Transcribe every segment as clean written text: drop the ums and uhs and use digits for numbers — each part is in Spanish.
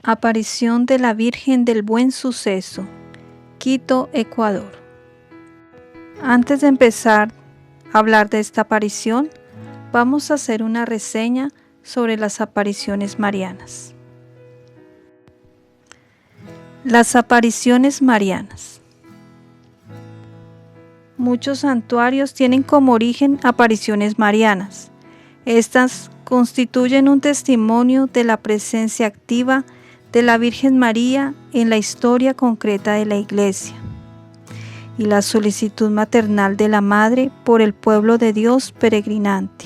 Aparición de la Virgen del Buen Suceso, Quito, Ecuador. Antes de empezar a hablar de esta aparición, vamos a hacer una reseña sobre las apariciones marianas. Las apariciones marianas. Muchos santuarios tienen como origen apariciones marianas. Estas constituyen un testimonio de la presencia activa de la Virgen María en la historia concreta de la Iglesia y la solicitud maternal de la Madre por el pueblo de Dios peregrinante.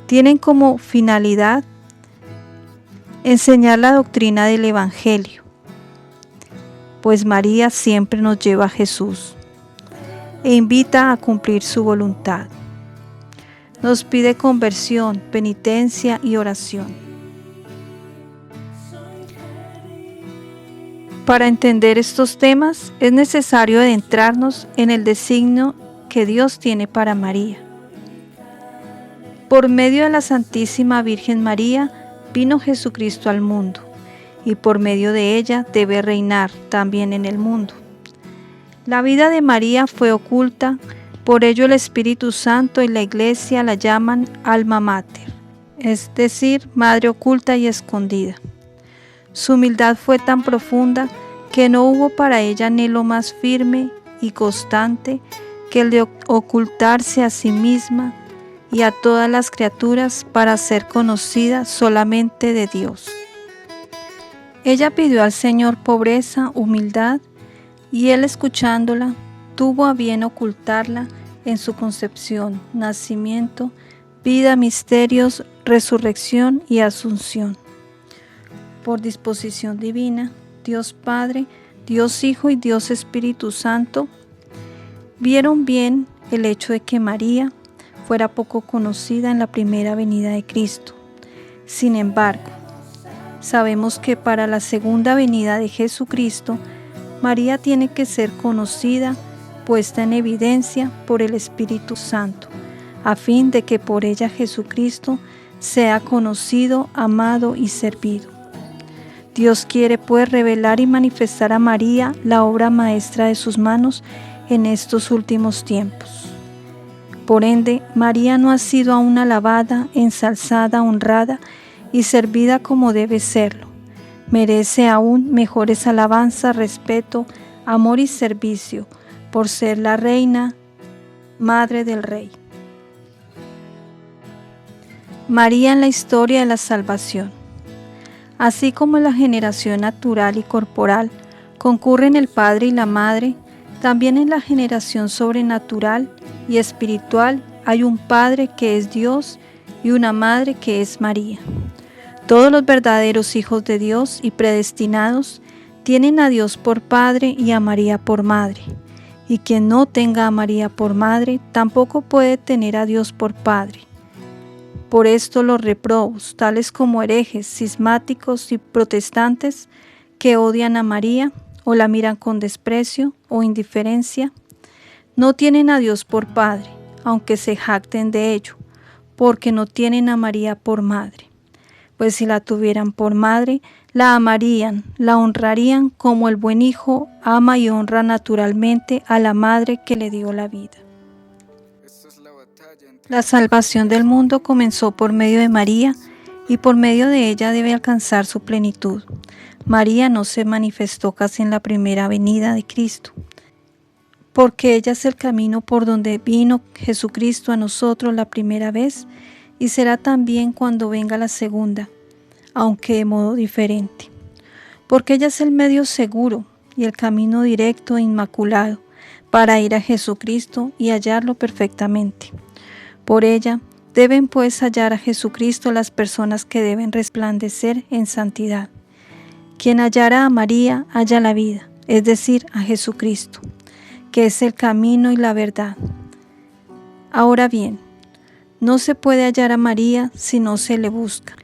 Tienen como finalidad enseñar la doctrina del Evangelio, pues María siempre nos lleva a Jesús e invita a cumplir su voluntad. Nos pide conversión, penitencia y oración. Para entender estos temas es necesario adentrarnos en el designio que Dios tiene para María. Por medio de la Santísima Virgen María vino Jesucristo al mundo, y por medio de ella debe reinar también en el mundo. La vida de María fue oculta, por ello el Espíritu Santo y la Iglesia la llaman alma mater, es decir, madre oculta y escondida. Su humildad fue tan profunda que no hubo para ella anhelo más firme y constante que el de ocultarse a sí misma y a todas las criaturas para ser conocida solamente de Dios. Ella pidió al Señor pobreza, humildad, y Él, escuchándola, tuvo a bien ocultarla en su concepción, nacimiento, vida, misterios, resurrección y asunción. Por disposición divina, Dios Padre, Dios Hijo y Dios Espíritu Santo vieron bien el hecho de que María fuera poco conocida en la primera venida de Cristo. Sin embargo, sabemos que para la segunda venida de Jesucristo, María tiene que ser conocida, puesta en evidencia por el Espíritu Santo, a fin de que por ella Jesucristo sea conocido, amado y servido. Dios quiere pues revelar y manifestar a María la obra maestra de sus manos en estos últimos tiempos. Por ende, María no ha sido aún alabada, ensalzada, honrada y servida como debe serlo. Merece aún mejores alabanzas, respeto, amor y servicio, por ser la reina, madre del Rey. María en la historia de la salvación. Así como en la generación natural y corporal concurren el Padre y la Madre, también en la generación sobrenatural y espiritual hay un Padre que es Dios y una Madre que es María. Todos los verdaderos hijos de Dios y predestinados tienen a Dios por Padre y a María por Madre, y quien no tenga a María por Madre tampoco puede tener a Dios por Padre. Por esto los reprobos, tales como herejes, cismáticos y protestantes, que odian a María o la miran con desprecio o indiferencia, no tienen a Dios por Padre, aunque se jacten de ello, porque no tienen a María por Madre. Pues si la tuvieran por Madre, la amarían, la honrarían como el buen hijo ama y honra naturalmente a la Madre que le dio la vida. La salvación del mundo comenzó por medio de María y por medio de ella debe alcanzar su plenitud. María no se manifestó casi en la primera venida de Cristo, porque ella es el camino por donde vino Jesucristo a nosotros la primera vez y será también cuando venga la segunda, aunque de modo diferente. Porque ella es el medio seguro y el camino directo e inmaculado para ir a Jesucristo y hallarlo perfectamente. Por ella deben pues hallar a Jesucristo las personas que deben resplandecer en santidad. Quien hallara a María halla la vida, es decir, a Jesucristo, que es el camino y la verdad. Ahora bien, no se puede hallar a María si no se le busca,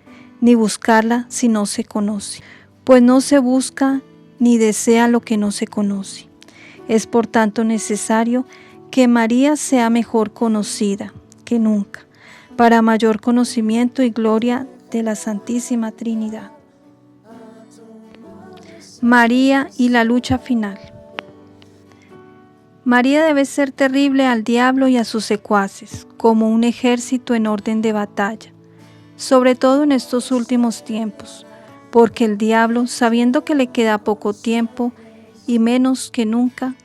ni buscarla si no se conoce, pues no se busca ni desea lo que no se conoce. Es por tanto necesario que María sea mejor conocida que nunca, para mayor conocimiento y gloria de la Santísima Trinidad. María y la lucha final. María debe ser terrible al diablo y a sus secuaces, como un ejército en orden de batalla, sobre todo en estos últimos tiempos, porque el diablo, sabiendo que le queda poco tiempo y menos que nunca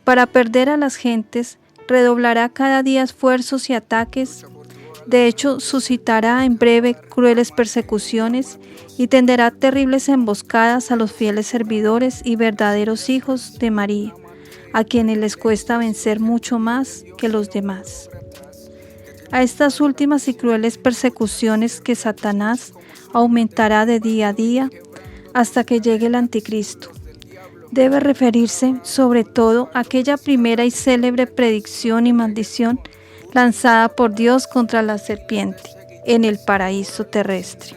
para perder a las gentes, redoblará cada día esfuerzos y ataques. De hecho, suscitará en breve crueles persecuciones y tenderá terribles emboscadas a los fieles servidores y verdaderos hijos de María, a quienes les cuesta vencer mucho más que los demás. A estas últimas y crueles persecuciones que Satanás aumentará de día a día hasta que llegue el Anticristo, debe referirse sobre todo a aquella primera y célebre predicción y maldición lanzada por Dios contra la serpiente en el paraíso terrestre.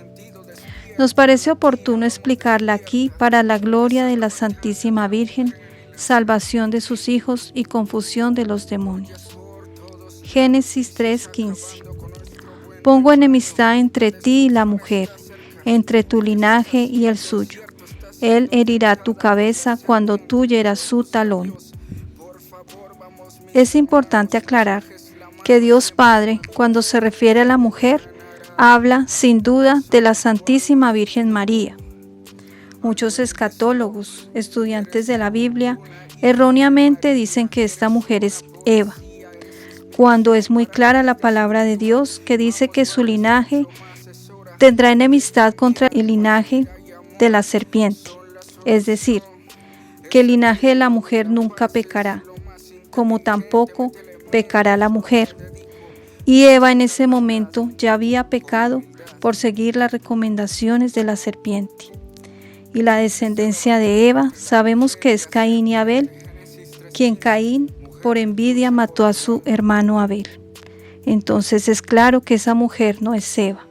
Nos parece oportuno explicarla aquí para la gloria de la Santísima Virgen, salvación de sus hijos y confusión de los demonios. Génesis 3:15. Pongo enemistad entre ti y la mujer, entre tu linaje y el suyo. Él herirá tu cabeza cuando tú hieras su talón. Es importante aclarar que Dios Padre, cuando se refiere a la mujer, habla sin duda de la Santísima Virgen María. Muchos escatólogos, estudiantes de la Biblia, erróneamente dicen que esta mujer es Eva, cuando es muy clara la palabra de Dios que dice que su linaje tendrá enemistad contra el linaje de la serpiente, es decir, que el linaje de la mujer nunca pecará, como tampoco pecará la mujer. Y Eva en ese momento ya había pecado por seguir las recomendaciones de la serpiente. Y la descendencia de Eva sabemos que es Caín y Abel, quien Caín por envidia mató a su hermano Abel. Entonces es claro que esa mujer no es Eva.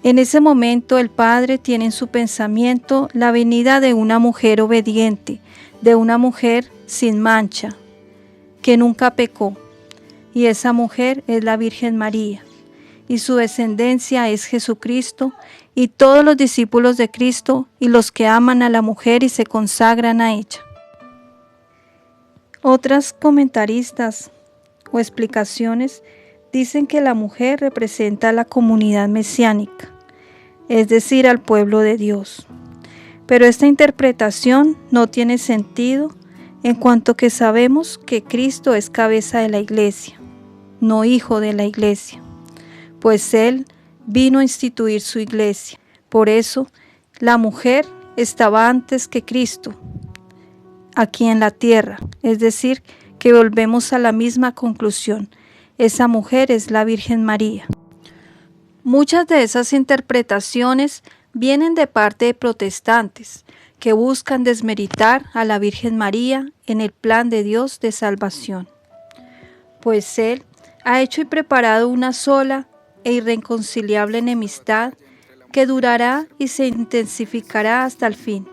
En ese momento el Padre tiene en su pensamiento la venida de una mujer obediente, de una mujer sin mancha, que nunca pecó. Y esa mujer es la Virgen María, y su descendencia es Jesucristo y todos los discípulos de Cristo y los que aman a la mujer y se consagran a ella. Otras comentaristas o explicaciones dicen que la mujer representa a la comunidad mesiánica, es decir, al pueblo de Dios. Pero esta interpretación no tiene sentido en cuanto que sabemos que Cristo es cabeza de la Iglesia, no hijo de la Iglesia, pues Él vino a instituir su Iglesia. Por eso, la mujer estaba antes que Cristo, aquí en la tierra, es decir, que volvemos a la misma conclusión. Esa mujer es la Virgen María. Muchas de esas interpretaciones vienen de parte de protestantes que buscan desmeritar a la Virgen María en el plan de Dios de salvación, pues Él ha hecho y preparado una sola e irreconciliable enemistad que durará y se intensificará hasta el fin,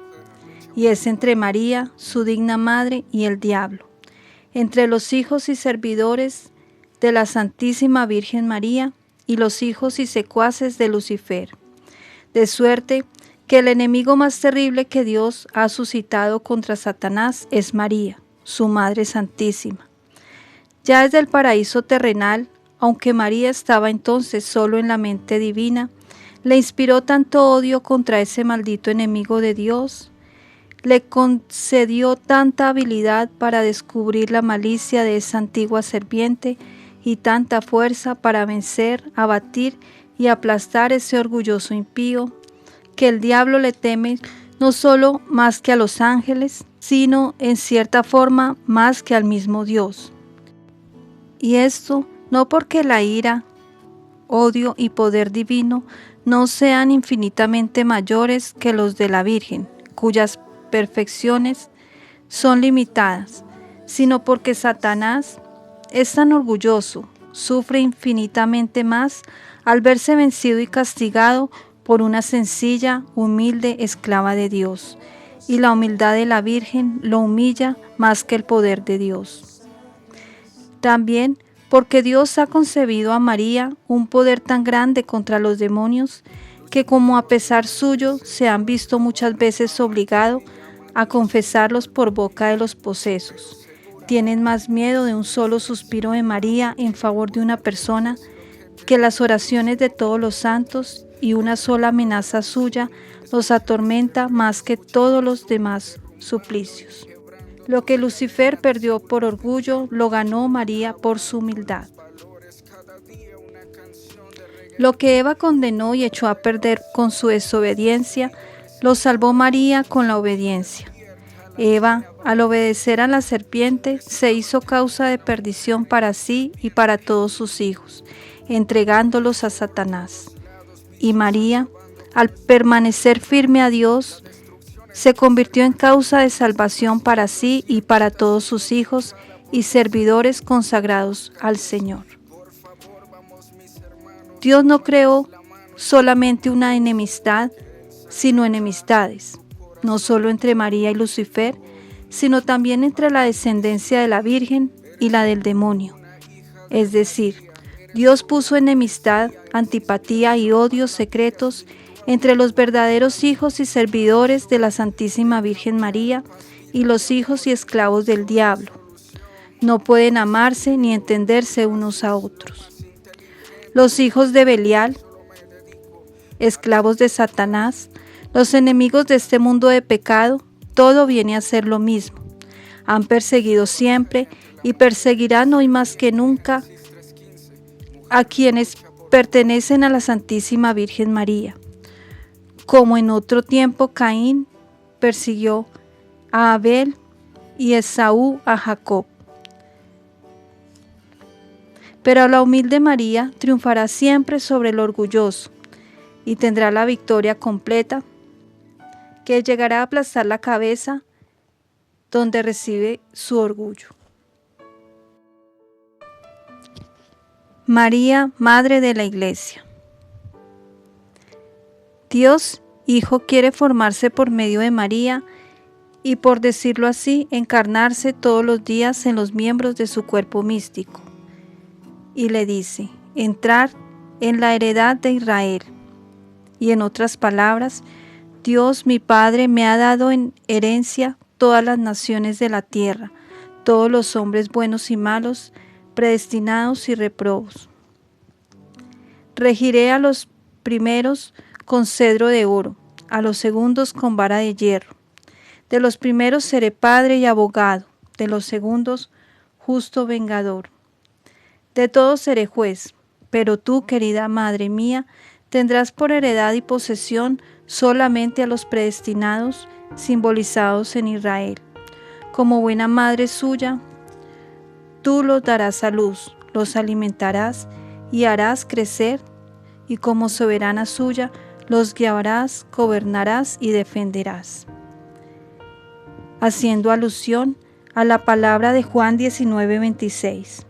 y es entre María, su digna madre, y el diablo, entre los hijos y servidores de la Santísima Virgen María y los hijos y secuaces de Lucifer, de suerte que el enemigo más terrible que Dios ha suscitado contra Satanás es María, su Madre Santísima. Ya desde el paraíso terrenal, aunque María estaba entonces solo en la mente divina, le inspiró tanto odio contra ese maldito enemigo de Dios, le concedió tanta habilidad para descubrir la malicia de esa antigua serpiente y tanta fuerza para vencer, abatir y aplastar ese orgulloso impío, que el diablo le teme no solo más que a los ángeles, sino en cierta forma más que al mismo Dios. Y esto no porque la ira, odio y poder divino no sean infinitamente mayores que los de la Virgen, cuyas perfecciones son limitadas, sino porque Satanás es tan orgulloso, sufre infinitamente más al verse vencido y castigado por una sencilla, humilde esclava de Dios, y la humildad de la Virgen lo humilla más que el poder de Dios. También porque Dios ha concebido a María un poder tan grande contra los demonios que como a pesar suyo se han visto muchas veces obligado a confesarlos por boca de los posesos. Tienen más miedo de un solo suspiro de María en favor de una persona que las oraciones de todos los santos, y una sola amenaza suya los atormenta más que todos los demás suplicios. Lo que Lucifer perdió por orgullo, lo ganó María por su humildad. Lo que Eva condenó y echó a perder con su desobediencia, lo salvó María con la obediencia. Eva, al obedecer a la serpiente, se hizo causa de perdición para sí y para todos sus hijos, entregándolos a Satanás. Y María, al permanecer firme a Dios, se convirtió en causa de salvación para sí y para todos sus hijos y servidores consagrados al Señor. Dios no creó solamente una enemistad, sino enemistades, no solo entre María y Lucifer, sino también entre la descendencia de la Virgen y la del demonio. Es decir, Dios puso enemistad, antipatía y odios secretos entre los verdaderos hijos y servidores de la Santísima Virgen María y los hijos y esclavos del diablo. No pueden amarse ni entenderse unos a otros. Los hijos de Belial, esclavos de Satanás, los enemigos de este mundo de pecado, todo viene a ser lo mismo. Han perseguido siempre y perseguirán hoy más que nunca a quienes pertenecen a la Santísima Virgen María. Como en otro tiempo Caín persiguió a Abel y Esaú a Jacob. Pero la humilde María triunfará siempre sobre el orgulloso y tendrá la victoria completa, que llegará a aplastar la cabeza donde recibe su orgullo. María, Madre de la Iglesia. Dios, Hijo, quiere formarse por medio de María y, por decirlo así, encarnarse todos los días en los miembros de su cuerpo místico. Y le dice, entrar en la heredad de Israel. Y en otras palabras, Dios mi Padre me ha dado en herencia todas las naciones de la tierra, todos los hombres buenos y malos, predestinados y reprobos. Regiré a los primeros con cedro de oro, a los segundos con vara de hierro. De los primeros seré padre y abogado, de los segundos justo vengador. De todos seré juez, pero tú, querida Madre mía, tendrás por heredad y posesión solamente a los predestinados, simbolizados en Israel. Como buena madre suya, tú los darás a luz, los alimentarás y harás crecer, y como soberana suya, los guiarás, gobernarás y defenderás. Haciendo alusión a la palabra de Juan 19:26.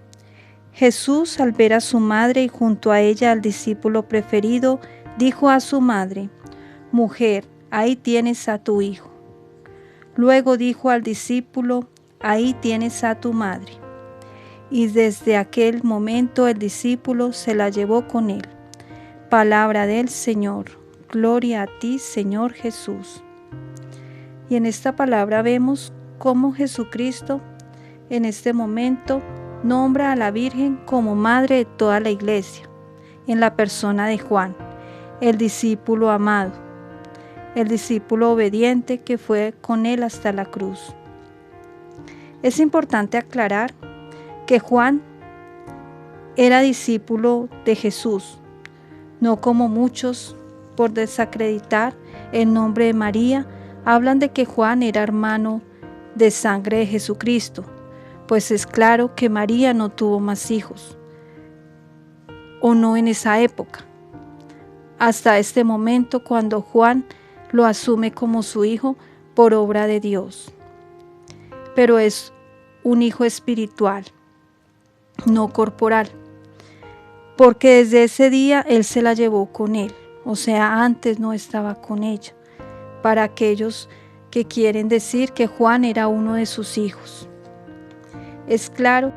Jesús, al ver a su madre y junto a ella al discípulo preferido, dijo a su madre: Mujer, ahí tienes a tu hijo. Luego dijo al discípulo: Ahí tienes a tu madre. Y desde aquel momento el discípulo se la llevó con él. Palabra del Señor. Gloria a ti, Señor Jesús. Y en esta palabra vemos cómo Jesucristo en este momento nombra a la Virgen como madre de toda la Iglesia, en la persona de Juan, el discípulo amado, el discípulo obediente que fue con él hasta la cruz. Es importante aclarar que Juan era discípulo de Jesús, no como muchos, por desacreditar el nombre de María, hablan de que Juan era hermano de sangre de Jesucristo, pues es claro que María no tuvo más hijos, o no en esa época, hasta este momento cuando Juan lo asume como su hijo por obra de Dios. Pero es un hijo espiritual, no corporal, porque desde ese día él se la llevó con él, o sea, antes no estaba con ella, para aquellos que quieren decir que Juan era uno de sus hijos. Es claro.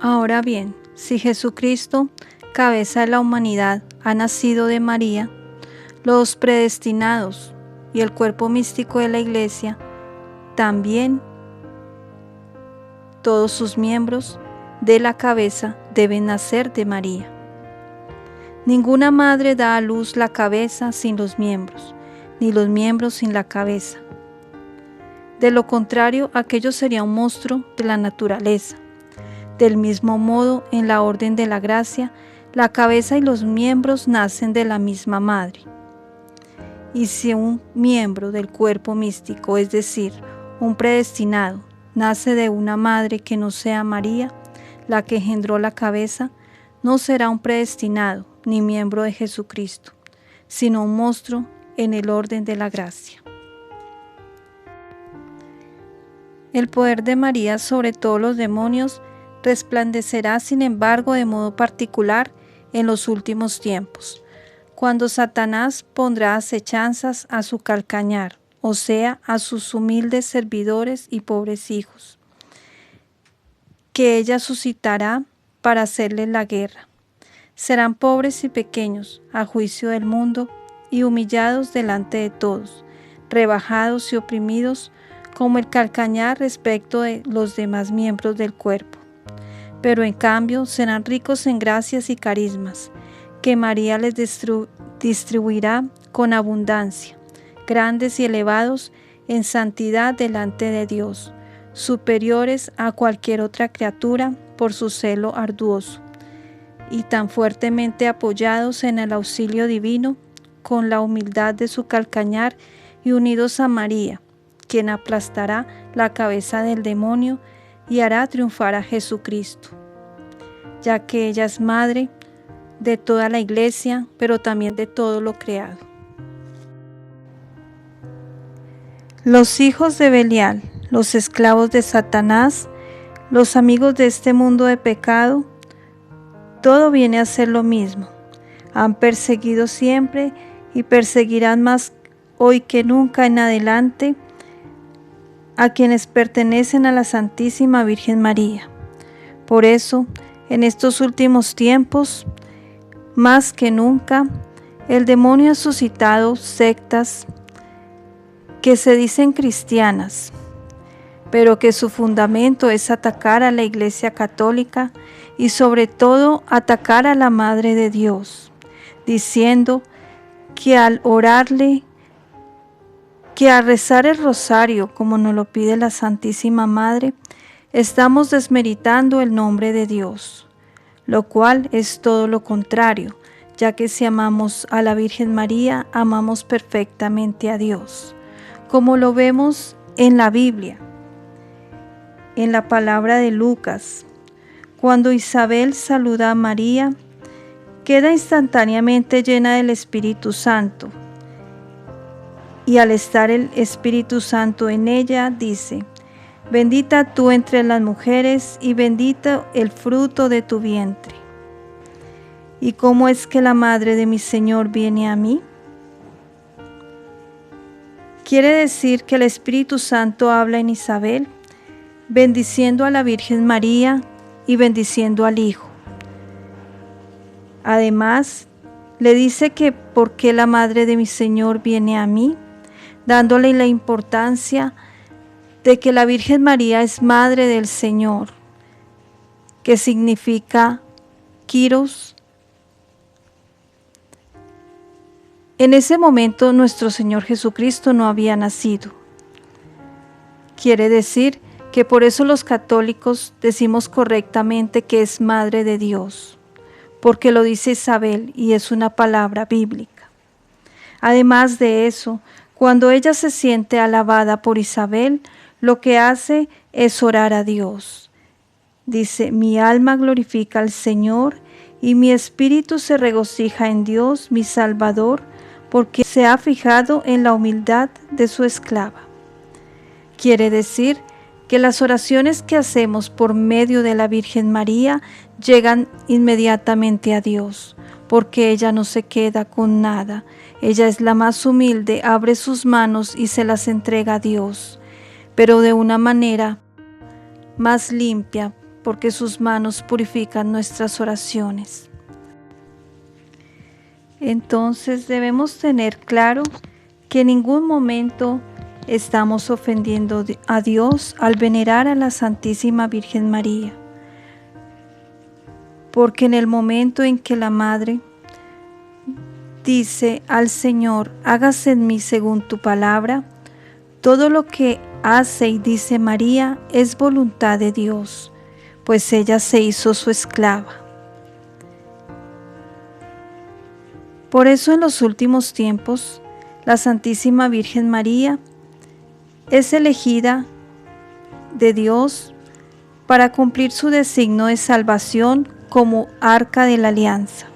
Ahora bien, si Jesucristo, cabeza de la humanidad, ha nacido de María, Los predestinados y el cuerpo místico de la Iglesia, también todos sus miembros de la cabeza deben nacer de María. Ninguna madre da a luz la cabeza sin los miembros, ni los miembros sin la cabeza. De lo contrario, aquello sería un monstruo de la naturaleza. Del mismo modo, en la orden de la gracia, la cabeza y los miembros nacen de la misma madre. Y si un miembro del cuerpo místico, es decir, un predestinado, nace de una madre que no sea María, la que engendró la cabeza, no será un predestinado ni miembro de Jesucristo, sino un monstruo en el orden de la gracia. El poder de María sobre todos los demonios resplandecerá, sin embargo, de modo particular en los últimos tiempos, cuando Satanás pondrá acechanzas a su calcañar, o sea, a sus humildes servidores y pobres hijos, que ella suscitará para hacerles la guerra. Serán pobres y pequeños a juicio del mundo y humillados delante de todos, rebajados y oprimidos como el calcañar respecto de los demás miembros del cuerpo. Pero en cambio serán ricos en gracias y carismas, que María les distribuirá con abundancia, grandes y elevados en santidad delante de Dios, superiores a cualquier otra criatura por su celo arduoso, y tan fuertemente apoyados en el auxilio divino, con la humildad de su calcañar y unidos a María, quien aplastará la cabeza del demonio y hará triunfar a Jesucristo, ya que ella es madre de toda la Iglesia, pero también de todo lo creado. Los hijos de Belial, los esclavos de Satanás, los amigos de este mundo de pecado, todo viene a ser lo mismo. Han perseguido siempre y perseguirán más hoy que nunca en adelante a quienes pertenecen a la Santísima Virgen María. Por eso, en estos últimos tiempos, más que nunca, el demonio ha suscitado sectas que se dicen cristianas, pero que su fundamento es atacar a la Iglesia Católica y sobre todo atacar a la Madre de Dios, diciendo que al orarle, que al rezar el rosario como nos lo pide la Santísima Madre, estamos desmeritando el nombre de Dios, lo cual es todo lo contrario, ya que si amamos a la Virgen María, amamos perfectamente a Dios, como lo vemos en la Biblia, en la palabra de Lucas. Cuando Isabel saluda a María, queda instantáneamente llena del Espíritu Santo. Y al estar el Espíritu Santo en ella, dice: bendita tú entre las mujeres y bendito el fruto de tu vientre. ¿Y cómo es que la madre de mi Señor viene a mí? Quiere decir que el Espíritu Santo habla en Isabel, bendiciendo a la Virgen María y bendiciendo al Hijo. Además, le dice que por qué la madre de mi Señor viene a mí, dándole la importancia de que la Virgen María es madre del Señor, que significa Kyrios. En ese momento nuestro Señor Jesucristo no había nacido. Quiere decir que por eso los católicos decimos correctamente que es Madre de Dios, porque lo dice Isabel y es una palabra bíblica. Además de eso, cuando ella se siente alabada por Isabel, lo que hace es orar a Dios. Dice: mi alma glorifica al Señor y mi espíritu se regocija en Dios, mi Salvador, porque se ha fijado en la humildad de su esclava. Quiere decir que las oraciones que hacemos por medio de la Virgen María llegan inmediatamente a Dios, porque ella no se queda con nada. Ella es la más humilde, abre sus manos y se las entrega a Dios, pero de una manera más limpia, porque sus manos purifican nuestras oraciones. Entonces debemos tener claro que en ningún momento estamos ofendiendo a Dios al venerar a la Santísima Virgen María, porque en el momento en que la Madre dice al Señor, hágase en mí según tu palabra, todo lo que hace y dice María es voluntad de Dios, pues ella se hizo su esclava. Por eso en los últimos tiempos, la Santísima Virgen María es elegida de Dios para cumplir su designio de salvación como arca de la alianza.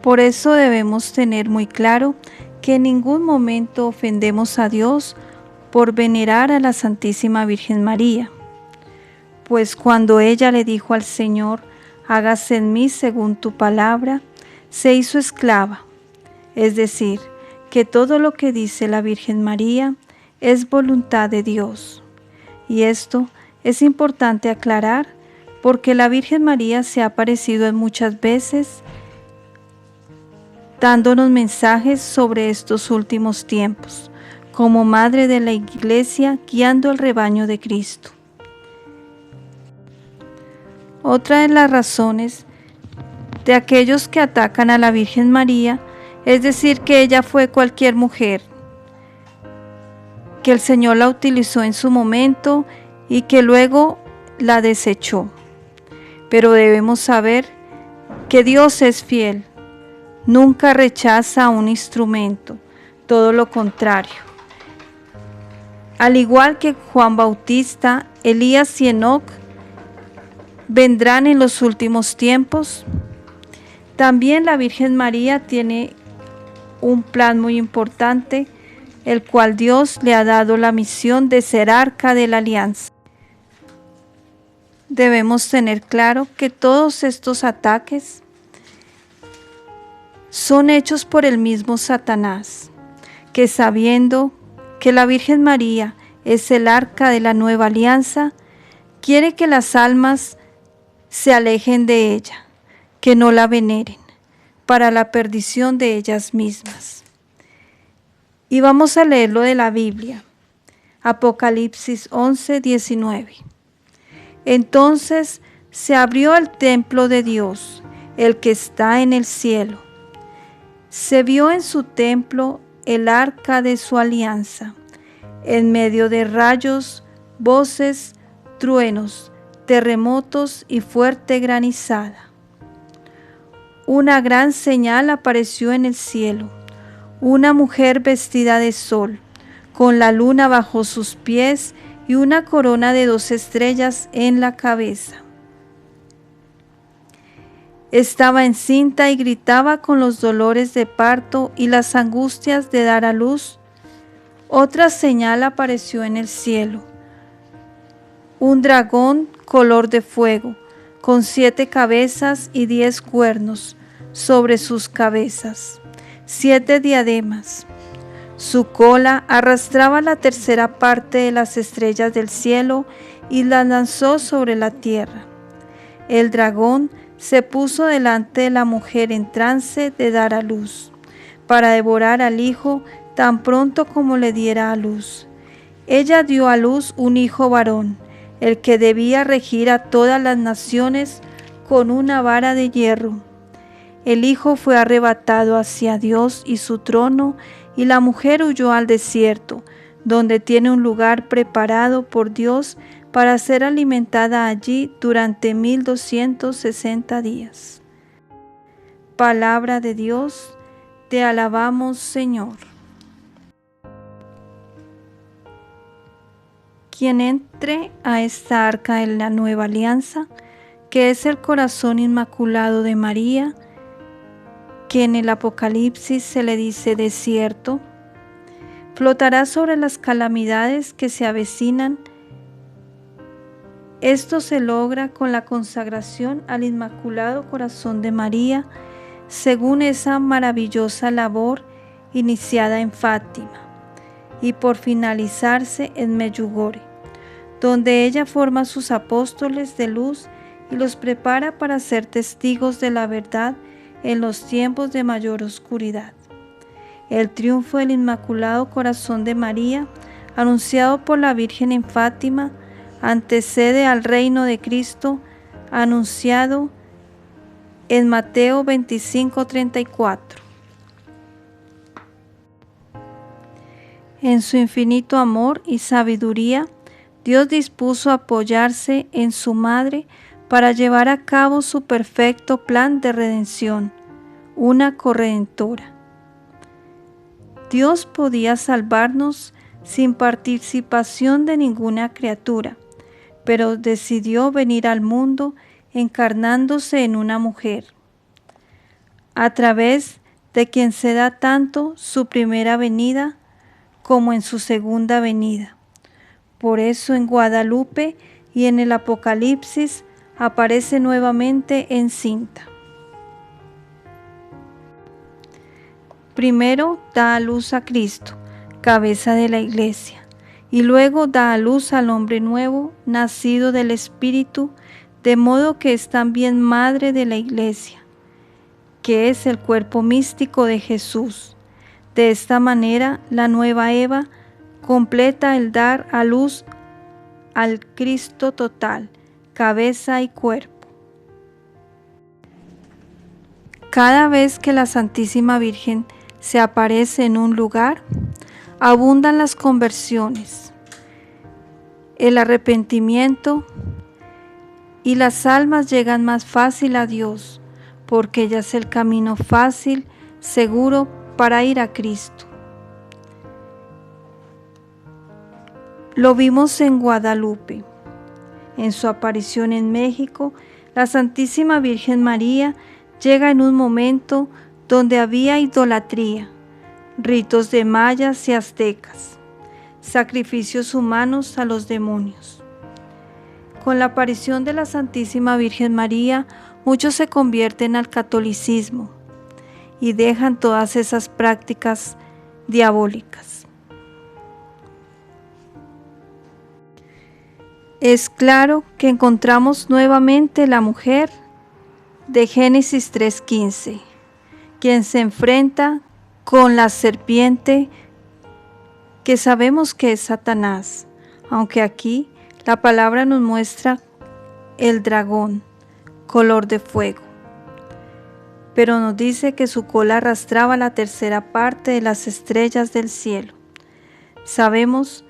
Por eso debemos tener muy claro que en ningún momento ofendemos a Dios por venerar a la Santísima Virgen María, pues cuando ella le dijo al Señor, hágase en mí según tu palabra, se hizo esclava, es decir, que todo lo que dice la Virgen María es voluntad de Dios. Y esto es importante aclarar porque la Virgen María se ha aparecido en muchas veces dándonos mensajes sobre estos últimos tiempos, como Madre de la Iglesia guiando al rebaño de Cristo. Otra de las razones de aquellos que atacan a la Virgen María es decir que ella fue cualquier mujer, que el Señor la utilizó en su momento y que luego la desechó. Pero debemos saber que Dios es fiel, nunca rechaza a un instrumento, todo lo contrario. Al igual que Juan Bautista, Elías y Enoc vendrán en los últimos tiempos, también la Virgen María tiene un plan muy importante, el cual Dios le ha dado la misión de ser arca de la alianza. Debemos tener claro que todos estos ataques son hechos por el mismo Satanás, que sabiendo que la Virgen María es el arca de la nueva alianza, quiere que las almas se alejen de ella, que no la veneren, para la perdición de ellas mismas. Y vamos a leerlo de la Biblia, Apocalipsis 11:19. Entonces se abrió el templo de Dios, el que está en el cielo. Se vio en su templo el arca de su alianza, en medio de rayos, voces, truenos, terremotos y fuerte granizada. Una gran señal apareció en el cielo, una mujer vestida de sol, con la luna bajo sus pies y una corona de 2 estrellas en la cabeza. Estaba encinta y gritaba con los dolores de parto y las angustias de dar a luz. Otra señal apareció en el cielo, un dragón color de fuego, con 7 cabezas y 10 cuernos sobre sus cabezas, 7 diademas. Su cola arrastraba la tercera parte de las estrellas del cielo y las lanzó sobre la tierra. El dragón se puso delante de la mujer en trance de dar a luz, para devorar al hijo tan pronto como le diera a luz. Ella dio a luz un hijo varón, el que debía regir a todas las naciones con una vara de hierro. El hijo fue arrebatado hacia Dios y su trono, y la mujer huyó al desierto, donde tiene un lugar preparado por Dios para ser alimentada allí durante 1260 días. Palabra de Dios, te alabamos, Señor. Quien entre a esta arca de la nueva alianza, que es el corazón inmaculado de María, que en el Apocalipsis se le dice desierto, flotará sobre las calamidades que se avecinan. Esto se logra con la consagración al Inmaculado Corazón de María, según esa maravillosa labor iniciada en Fátima y por finalizarse en Medjugorje, donde ella forma sus apóstoles de luz y los prepara para ser testigos de la verdad en los tiempos de mayor oscuridad. El triunfo del Inmaculado Corazón de María, anunciado por la Virgen en Fátima, antecede al reino de Cristo, anunciado en Mateo 25:34. En su infinito amor y sabiduría, Dios dispuso apoyarse en su Madre para llevar a cabo su perfecto plan de redención, una corredentora. Dios podía salvarnos sin participación de ninguna criatura, pero decidió venir al mundo encarnándose en una mujer, a través de quien se da tanto su primera venida como en su segunda venida. Por eso en Guadalupe y en el Apocalipsis aparece nuevamente encinta. Primero da a luz a Cristo, cabeza de la Iglesia, y luego da a luz al hombre nuevo, nacido del Espíritu, de modo que es también madre de la Iglesia, que es el cuerpo místico de Jesús. De esta manera, la nueva Eva completa el dar a luz al Cristo total, cabeza y cuerpo. Cada vez que la Santísima Virgen se aparece en un lugar, abundan las conversiones, el arrepentimiento, y las almas llegan más fácil a Dios, porque ella es el camino fácil, seguro para ir a Cristo. Lo vimos en Guadalupe. En su aparición en México, la Santísima Virgen María llega en un momento donde había idolatría, ritos de mayas y aztecas, sacrificios humanos a los demonios. Con la aparición de la Santísima Virgen María, muchos se convierten al catolicismo y dejan todas esas prácticas diabólicas. Es claro que encontramos nuevamente la mujer de Génesis 3:15, quien se enfrenta con la serpiente que sabemos que es Satanás, aunque aquí la palabra nos muestra el dragón, color de fuego. Pero nos dice que su cola arrastraba la tercera parte de las estrellas del cielo. Sabemos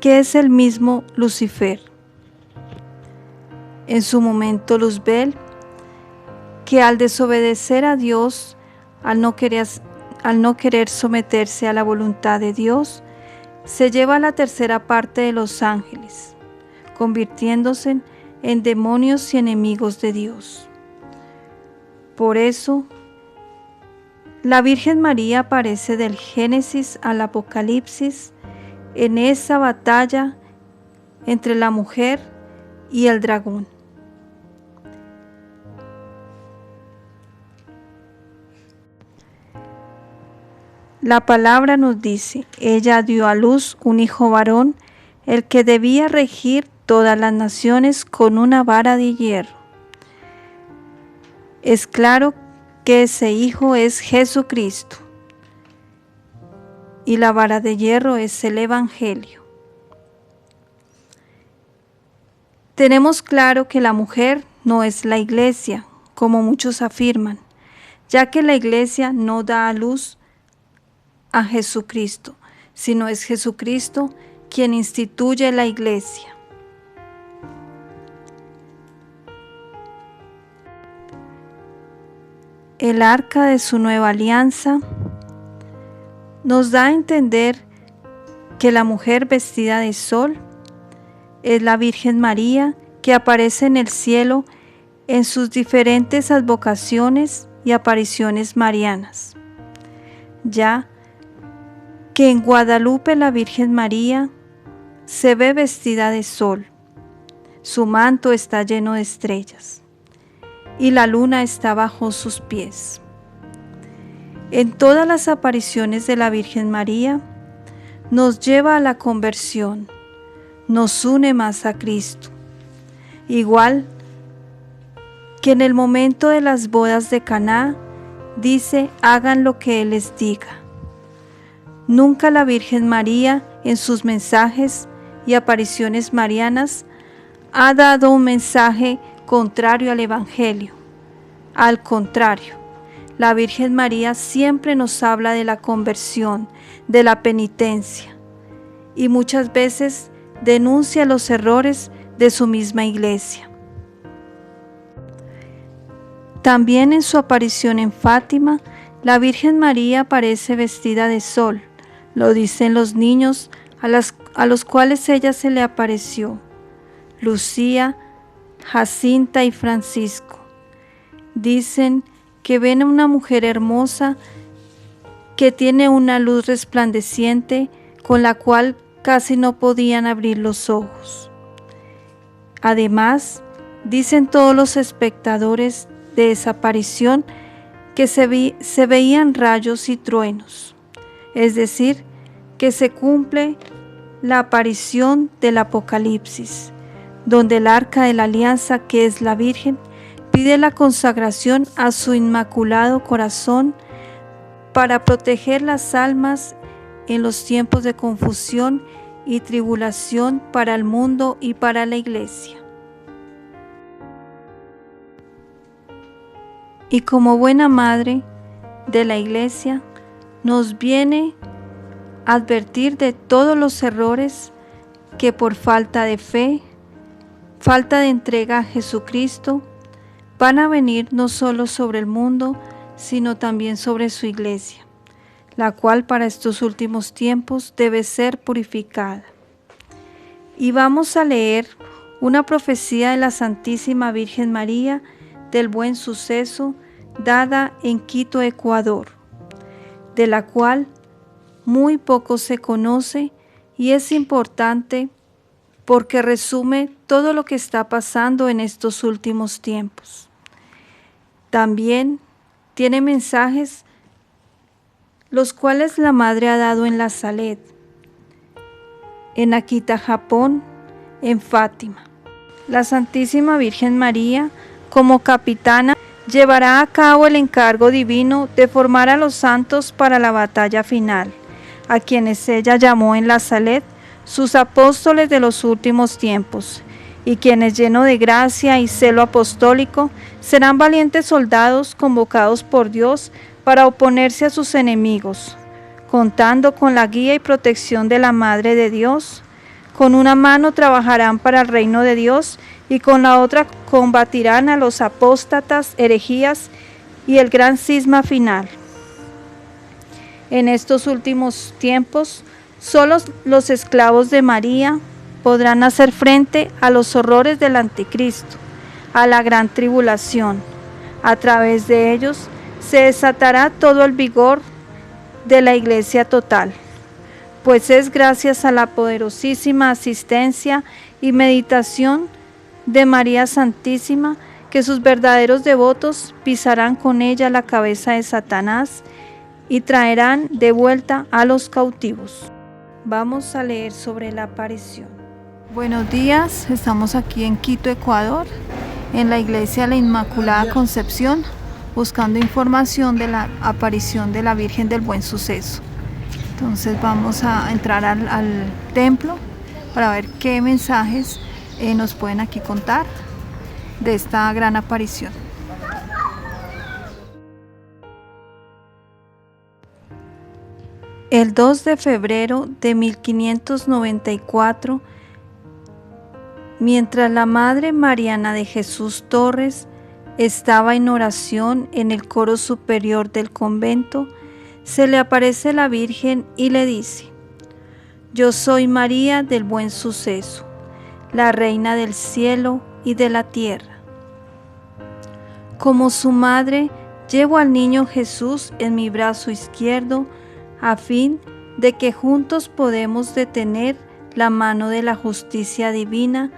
que es el mismo Lucifer. En su momento Luzbel, que al desobedecer a Dios, al no querer someterse a la voluntad de Dios, se lleva a la tercera parte de los ángeles, convirtiéndose en demonios y enemigos de Dios. Por eso, la Virgen María aparece del Génesis al Apocalipsis en esa batalla entre la mujer y el dragón. La palabra nos dice, ella dio a luz un hijo varón, el que debía regir todas las naciones con una vara de hierro. Es claro que ese hijo es Jesucristo, y la vara de hierro es el Evangelio. Tenemos claro que la mujer no es la Iglesia, como muchos afirman, ya que la Iglesia no da a luz a Jesucristo, sino es Jesucristo quien instituye la Iglesia. El arca de su nueva alianza nos da a entender que la mujer vestida de sol es la Virgen María que aparece en el cielo en sus diferentes advocaciones y apariciones marianas, ya que en Guadalupe la Virgen María se ve vestida de sol, su manto está lleno de estrellas y la luna está bajo sus pies. En todas las apariciones de la Virgen María nos lleva a la conversión, nos une más a Cristo, igual que en el momento de las bodas de Caná dice: hagan lo que Él les diga. Nunca la Virgen María, en sus mensajes y apariciones marianas, ha dado un mensaje contrario al Evangelio. Al contrario, la Virgen María siempre nos habla de la conversión, de la penitencia, y muchas veces denuncia los errores de su misma Iglesia. También en su aparición en Fátima, la Virgen María aparece vestida de sol. Lo dicen los niños a los cuales ella se le apareció: Lucía, Jacinta y Francisco. Dicen que ven a una mujer hermosa que tiene una luz resplandeciente con la cual casi no podían abrir los ojos. Además, dicen todos los espectadores de esa aparición que se veían rayos y truenos, es decir, que se cumple la aparición del Apocalipsis, donde el Arca de la Alianza, que es la Virgen, pide la consagración a su Inmaculado Corazón para proteger las almas en los tiempos de confusión y tribulación para el mundo y para la Iglesia. Y como buena madre de la Iglesia, nos viene a advertir de todos los errores que por falta de fe, falta de entrega a Jesucristo, van a venir no solo sobre el mundo, sino también sobre su Iglesia, la cual para estos últimos tiempos debe ser purificada. Y vamos a leer una profecía de la Santísima Virgen María del Buen Suceso, dada en Quito, Ecuador, de la cual muy poco se conoce y es importante porque resume todo lo que está pasando en estos últimos tiempos. También tiene mensajes los cuales la Madre ha dado en la Salet, en Akita, Japón, en Fátima. La Santísima Virgen María, como capitana, llevará a cabo el encargo divino de formar a los santos para la batalla final, a quienes ella llamó en la Salet sus apóstoles de los últimos tiempos, y quienes, llenos de gracia y celo apostólico, serán valientes soldados convocados por Dios para oponerse a sus enemigos, contando con la guía y protección de la Madre de Dios. Con una mano trabajarán para el reino de Dios y con la otra combatirán a los apóstatas, herejías y el gran cisma final. En estos últimos tiempos, solo los esclavos de María podrán hacer frente a los horrores del anticristo, a la gran tribulación. A través de ellos se desatará todo el vigor de la Iglesia total, pues es gracias a la poderosísima asistencia y meditación de María Santísima que sus verdaderos devotos pisarán con ella la cabeza de Satanás y traerán de vuelta a los cautivos. Vamos a leer sobre la aparición. Buenos días, estamos aquí en Quito, Ecuador, en la Iglesia de la Inmaculada Concepción, buscando información de la aparición de la Virgen del Buen Suceso. Entonces vamos a entrar al templo para ver qué mensajes nos pueden aquí contar de esta gran aparición. El 2 de febrero de 1594, mientras la Madre Mariana de Jesús Torres estaba en oración en el coro superior del convento, se le aparece la Virgen y le dice: Yo soy María del Buen Suceso, la Reina del cielo y de la tierra. Como su madre, llevo al niño Jesús en mi brazo izquierdo, a fin de que juntos podemos detener la mano de la justicia divina,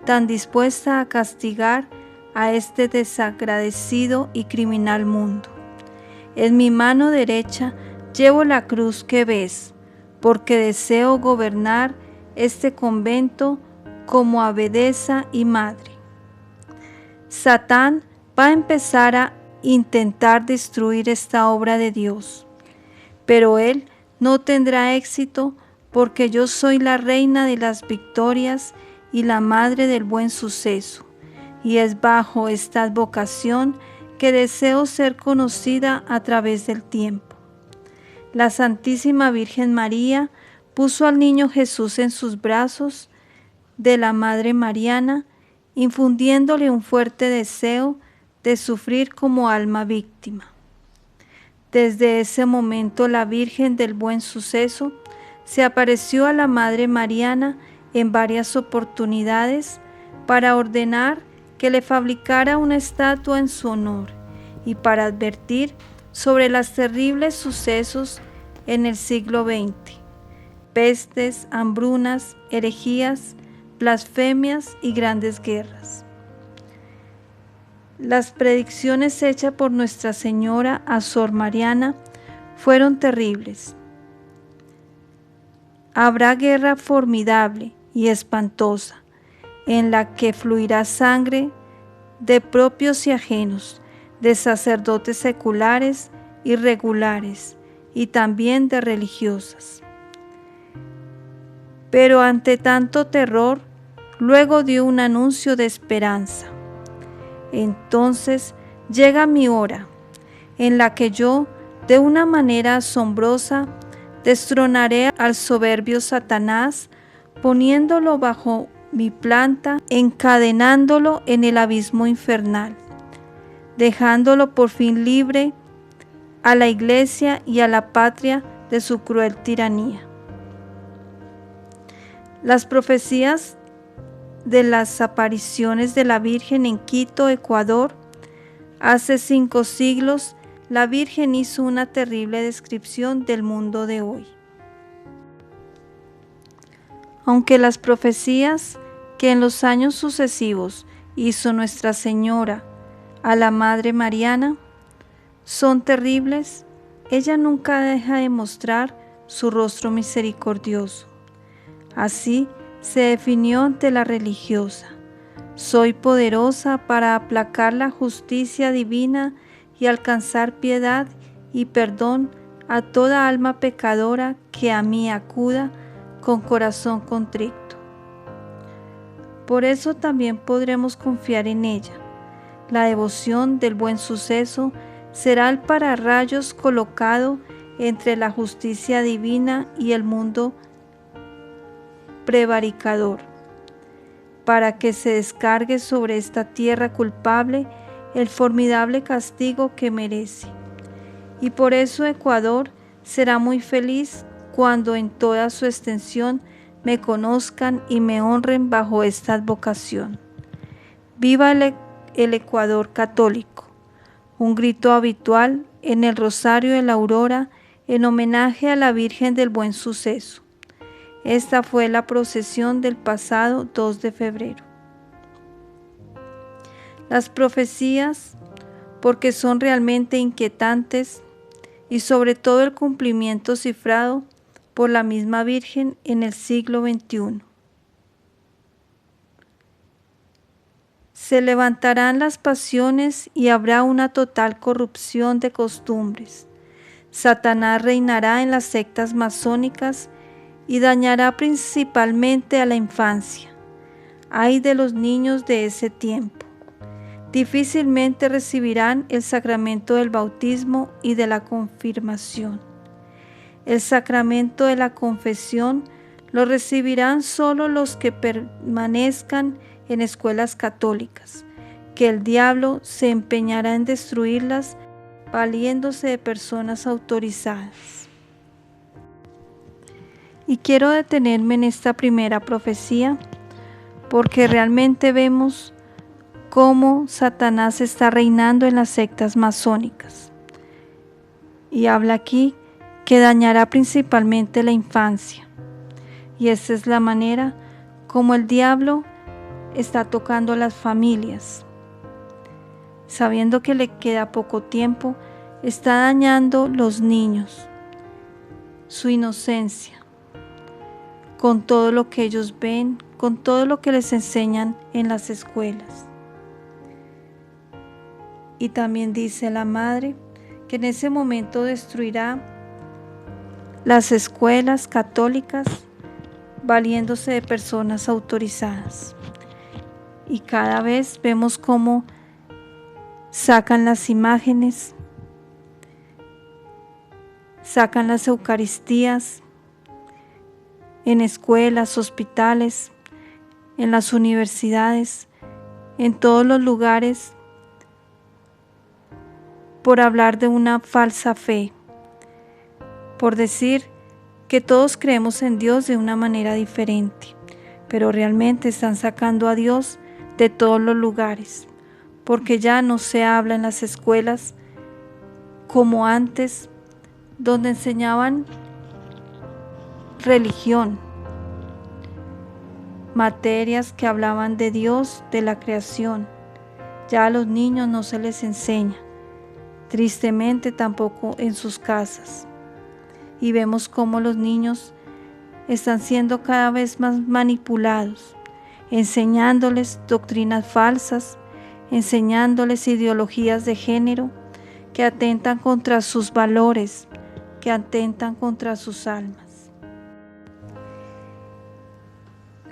tan dispuesta a castigar a este desagradecido y criminal mundo. En mi mano derecha llevo la cruz que ves, porque deseo gobernar este convento como abadesa y madre. Satán va a empezar a intentar destruir esta obra de Dios. Pero él no tendrá éxito porque yo soy la reina de las victorias y la madre del buen suceso. Y es bajo esta advocación que deseo ser conocida a través del tiempo. La Santísima Virgen María puso al niño Jesús en sus brazos de la Madre Mariana, infundiéndole un fuerte deseo de sufrir como alma víctima. Desde ese momento la Virgen del Buen Suceso se apareció a la Madre Mariana en varias oportunidades para ordenar que le fabricara una estatua en su honor y para advertir sobre los terribles sucesos en el siglo XX: pestes, hambrunas, herejías, blasfemias y grandes guerras. Las predicciones hechas por Nuestra Señora a Sor Mariana fueron terribles. Habrá guerra formidable y espantosa, en la que fluirá sangre de propios y ajenos, de sacerdotes seculares y regulares, y también de religiosas. Pero ante tanto terror, luego dio un anuncio de esperanza. Entonces llega mi hora, en la que yo, de una manera asombrosa, destronaré al soberbio Satanás, poniéndolo bajo mi planta, encadenándolo en el abismo infernal, dejándolo por fin libre a la Iglesia y a la patria de su cruel tiranía. Las profecías de las apariciones de la Virgen en Quito, Ecuador, hace 5 siglos, la Virgen hizo una terrible descripción del mundo de hoy. Aunque las profecías que en los años sucesivos hizo Nuestra Señora a la Madre Mariana son terribles, ella nunca deja de mostrar su rostro misericordioso. Así se definió ante la religiosa: soy poderosa para aplacar la justicia divina y alcanzar piedad y perdón a toda alma pecadora que a mí acuda con corazón contrito. Por eso también podremos confiar en ella. La devoción del Buen Suceso será el pararrayos colocado entre la justicia divina y el mundo prevaricador, para que se descargue sobre esta tierra culpable el formidable castigo que merece. Y por eso Ecuador será muy feliz cuando en toda su extensión me conozcan y me honren bajo esta advocación. ¡Viva el Ecuador católico! Un grito habitual en el Rosario de la Aurora en homenaje a la Virgen del Buen Suceso. Esta fue la procesión del pasado 2 de febrero. Las profecías, porque son realmente inquietantes, y sobre todo el cumplimiento cifrado por la misma Virgen en el siglo XXI. Se levantarán las pasiones y habrá una total corrupción de costumbres. Satanás reinará en las sectas masónicas y dañará principalmente a la infancia. Ay de los niños de ese tiempo. Difícilmente recibirán el sacramento del bautismo y de la confirmación. El sacramento de la confesión lo recibirán solo los que permanezcan en escuelas católicas, que el diablo se empeñará en destruirlas valiéndose de personas autorizadas. Y quiero detenerme en esta primera profecía porque realmente vemos cómo Satanás está reinando en las sectas masónicas. Y habla aquí que dañará principalmente la infancia. Y esa es la manera como el diablo está tocando a las familias. Sabiendo que le queda poco tiempo, está dañando los niños, su inocencia, con todo lo que ellos ven, con todo lo que les enseñan en las escuelas. Y también dice la madre que en ese momento destruirá las escuelas católicas valiéndose de personas autorizadas. Y cada vez vemos cómo sacan las imágenes, sacan las Eucaristías en escuelas, hospitales, en las universidades, en todos los lugares, por hablar de una falsa fe, por decir que todos creemos en Dios de una manera diferente, pero realmente están sacando a Dios de todos los lugares, porque ya no se habla en las escuelas como antes, donde enseñaban religión, materias que hablaban de Dios, de la creación. Ya a los niños no se les enseña, tristemente tampoco en sus casas. Y vemos cómo los niños están siendo cada vez más manipulados, enseñándoles doctrinas falsas, enseñándoles ideologías de género que atentan contra sus valores, que atentan contra sus almas.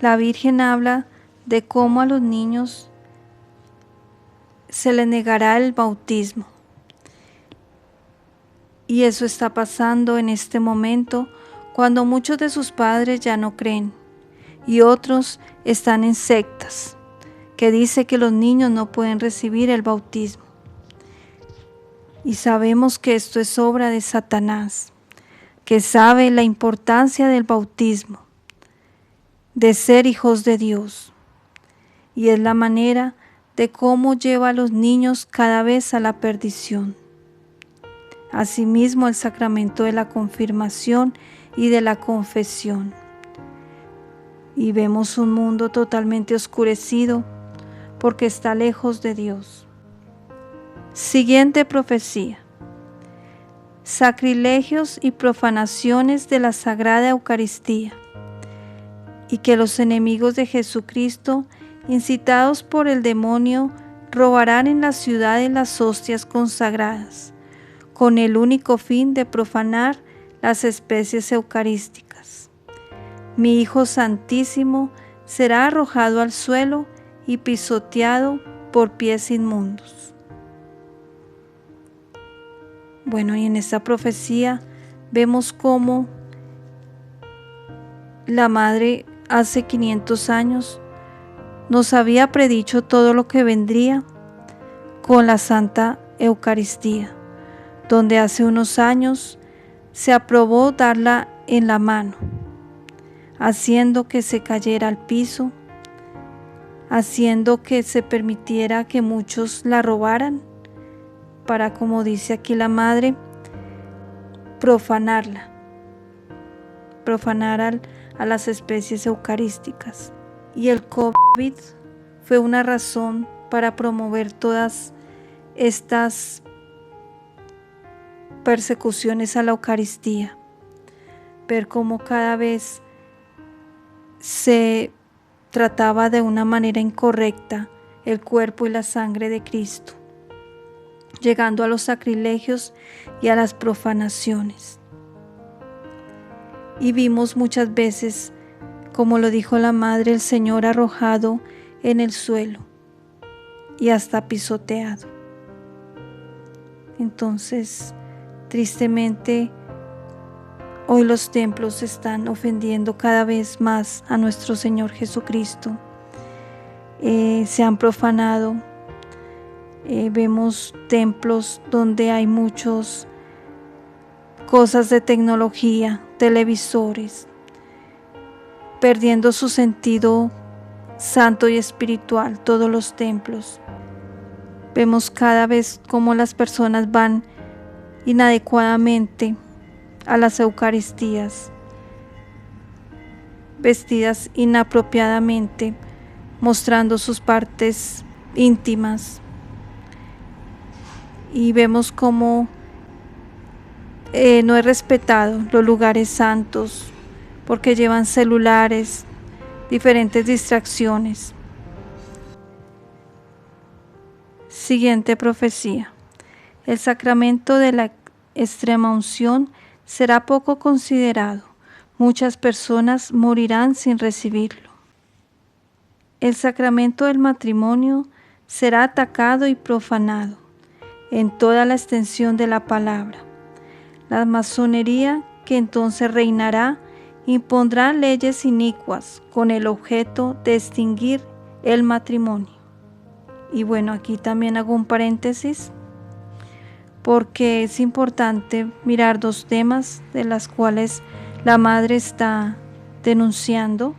La Virgen habla de cómo a los niños se les negará el bautismo. Y eso está pasando en este momento cuando muchos de sus padres ya no creen y otros están en sectas que dice que los niños no pueden recibir el bautismo. Y sabemos que esto es obra de Satanás, que sabe la importancia del bautismo, de ser hijos de Dios. Y es la manera de cómo lleva a los niños cada vez a la perdición. Asimismo, el sacramento de la confirmación y de la confesión. Y vemos un mundo totalmente oscurecido porque está lejos de Dios. Siguiente profecía. Sacrilegios y profanaciones de la Sagrada Eucaristía. Y que los enemigos de Jesucristo, incitados por el demonio, robarán en las ciudades las hostias consagradas, con el único fin de profanar las especies eucarísticas. Mi Hijo Santísimo será arrojado al suelo y pisoteado por pies inmundos. Bueno, y en esta profecía vemos cómo la Madre hace 500 años nos había predicho todo lo que vendría con la Santa Eucaristía, donde hace unos años se aprobó darla en la mano, haciendo que se cayera al piso, haciendo que se permitiera que muchos la robaran, para, como dice aquí la Madre, profanar a las especies eucarísticas. Y el COVID fue una razón para promover todas estas persecuciones a la Eucaristía, ver cómo cada vez se trataba de una manera incorrecta el cuerpo y la sangre de Cristo, llegando a los sacrilegios y a las profanaciones. Y vimos muchas veces, como lo dijo la Madre, el Señor arrojado en el suelo y hasta pisoteado. Entonces, tristemente, hoy los templos están ofendiendo cada vez más a nuestro Señor Jesucristo. Se han profanado. Vemos templos donde hay muchas cosas de tecnología, televisores, perdiendo su sentido santo y espiritual, todos los templos. Vemos cada vez cómo las personas van inadecuadamente a las Eucaristías, vestidas inapropiadamente, mostrando sus partes íntimas. Y vemos cómo no es respetado los lugares santos, porque llevan celulares, diferentes distracciones. Siguiente profecía. El sacramento de la extrema unción será poco considerado. Muchas personas morirán sin recibirlo. El sacramento del matrimonio será atacado y profanado en toda la extensión de la palabra. La masonería, que entonces reinará, impondrá leyes inicuas con el objeto de extinguir el matrimonio. Y bueno, aquí también hago un paréntesis porque es importante mirar dos temas de los cuales la madre está denunciando,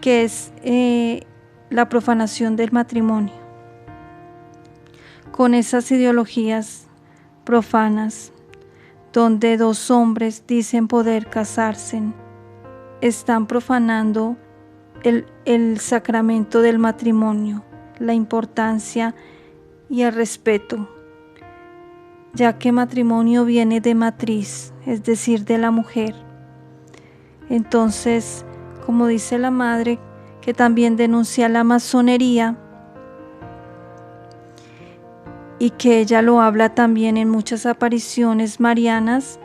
que es la profanación del matrimonio. Con esas ideologías profanas, donde dos hombres dicen poder casarse, están profanando el sacramento del matrimonio, la importancia y el respeto, ya que matrimonio viene de matriz, es decir, de la mujer. Entonces, como dice la madre, que también denuncia la masonería y que ella lo habla también en muchas apariciones marianas,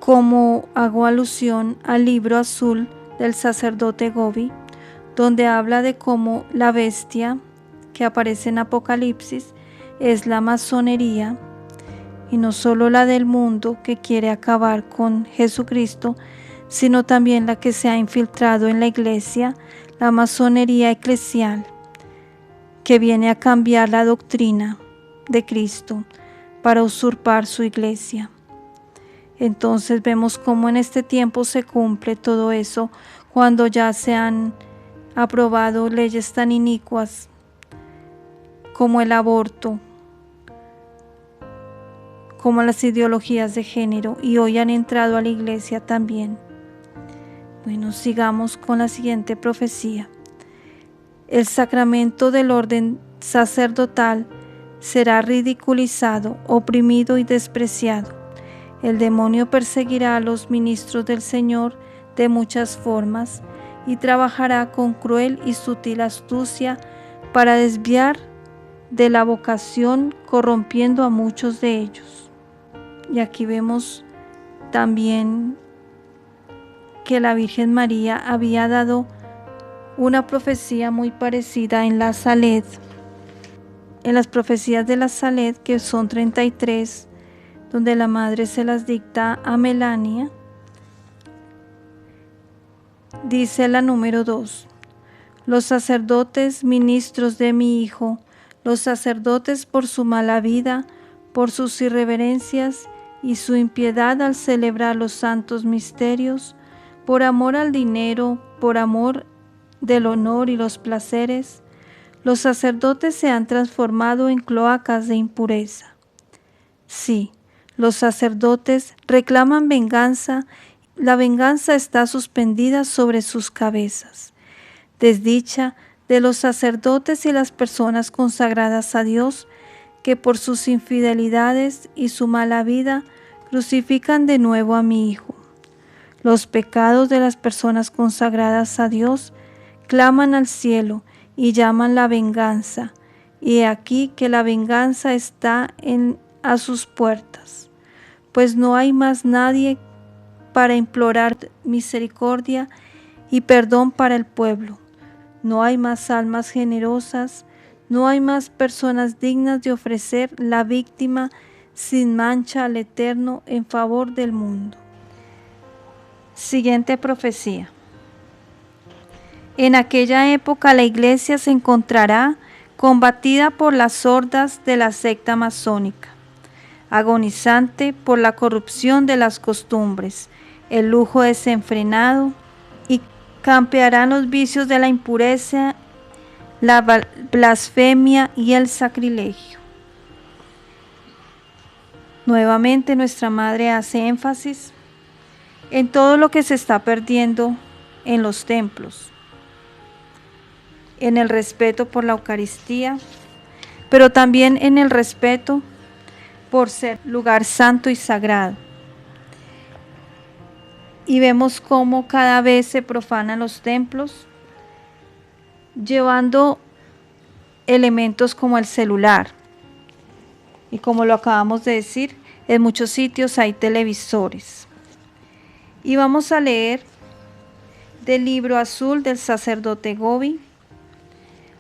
como hago alusión al libro azul del sacerdote Gobi, donde habla de cómo la bestia que aparece en Apocalipsis es la masonería, y no solo la del mundo que quiere acabar con Jesucristo, sino también la que se ha infiltrado en la iglesia, la masonería eclesial, que viene a cambiar la doctrina de Cristo para usurpar su iglesia. Entonces vemos cómo en este tiempo se cumple todo eso, cuando ya se han aprobado leyes tan inicuas como el aborto, como las ideologías de género, y hoy han entrado a la iglesia también. Bueno, sigamos con la siguiente profecía. El sacramento del orden sacerdotal será ridiculizado, oprimido y despreciado. El demonio perseguirá a los ministros del Señor de muchas formas y trabajará con cruel y sutil astucia para desviar de la vocación, corrompiendo a muchos de ellos. Y aquí vemos también que la Virgen María había dado una profecía muy parecida en la Saled, en las profecías de la Saled, que son 33, donde la madre se las dicta a Melania. Dice la número 2: los sacerdotes, ministros de mi Hijo, los sacerdotes por su mala vida, por sus irreverencias y su impiedad al celebrar los santos misterios, por amor al dinero, por amor del honor y los placeres, los sacerdotes se han transformado en cloacas de impureza. Sí, los sacerdotes reclaman venganza, la venganza está suspendida sobre sus cabezas. Desdicha de los sacerdotes y las personas consagradas a Dios, que por sus infidelidades y su mala vida crucifican de nuevo a mi Hijo. Los pecados de las personas consagradas a Dios claman al cielo y llaman la venganza, y he aquí que la venganza está a sus puertas, pues no hay más nadie para implorar misericordia y perdón para el pueblo. No hay más almas generosas, no hay más personas dignas de ofrecer la víctima sin mancha al Eterno en favor del mundo. Siguiente profecía. En aquella época la iglesia se encontrará combatida por las hordas de la secta masónica, agonizante por la corrupción de las costumbres, el lujo desenfrenado, y campearán los vicios de la impureza, la blasfemia y el sacrilegio. Nuevamente nuestra madre hace énfasis en todo lo que se está perdiendo en los templos, en el respeto por la Eucaristía, pero también en el respeto por ser lugar santo y sagrado. Y vemos cómo cada vez se profanan los templos, llevando elementos como el celular, Y como lo acabamos de decir, en muchos sitios hay televisores. Y vamos a leer del libro azul del sacerdote Gobi,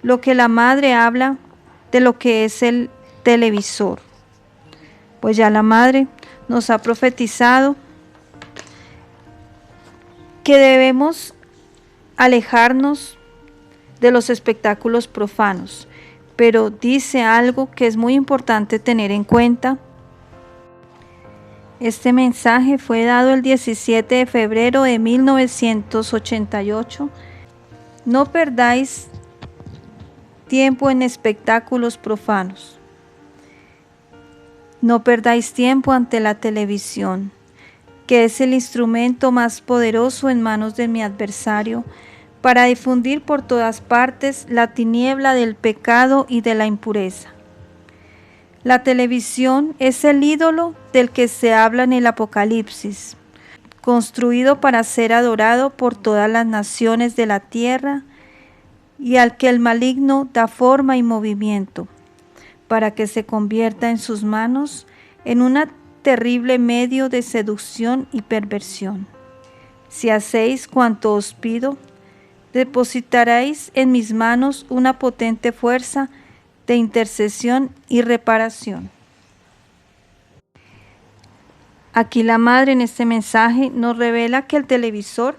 lo que la madre habla de lo que es el televisor. Pues ya la madre nos ha profetizado que debemos alejarnos de los espectáculos profanos, pero dice algo que es muy importante tener en cuenta. Este mensaje fue dado el 17 de febrero de 1988. No perdáis tiempo en espectáculos profanos. No perdáis tiempo ante la televisión, que es el instrumento más poderoso en manos de mi adversario para difundir por todas partes la tiniebla del pecado y de la impureza. La televisión es el ídolo del que se habla en el Apocalipsis, construido para ser adorado por todas las naciones de la tierra y al que el maligno da forma y movimiento, para que se convierta en sus manos en un terrible medio de seducción y perversión. Si hacéis cuanto os pido, depositaréis en mis manos una potente fuerza de intercesión y reparación. Aquí la madre en este mensaje nos revela que el televisor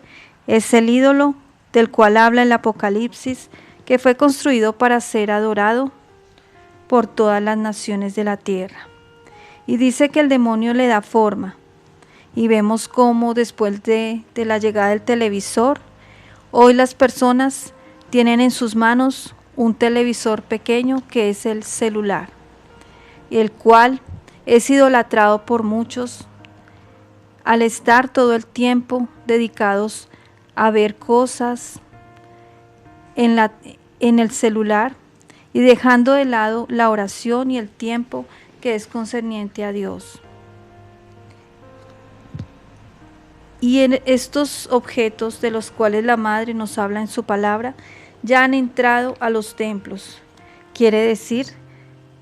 es el ídolo del cual habla el Apocalipsis, que fue construido para ser adorado por todas las naciones de la tierra. Y dice que el demonio le da forma. Y vemos cómo después de la llegada del televisor, hoy las personas tienen en sus manos un televisor pequeño que es el celular, el cual es idolatrado por muchos al estar todo el tiempo dedicados a ver cosas en el celular y dejando de lado la oración y el tiempo que es concerniente a Dios. Y en estos objetos de los cuales la Madre nos habla en su palabra, ya han entrado a los templos. Quiere decir,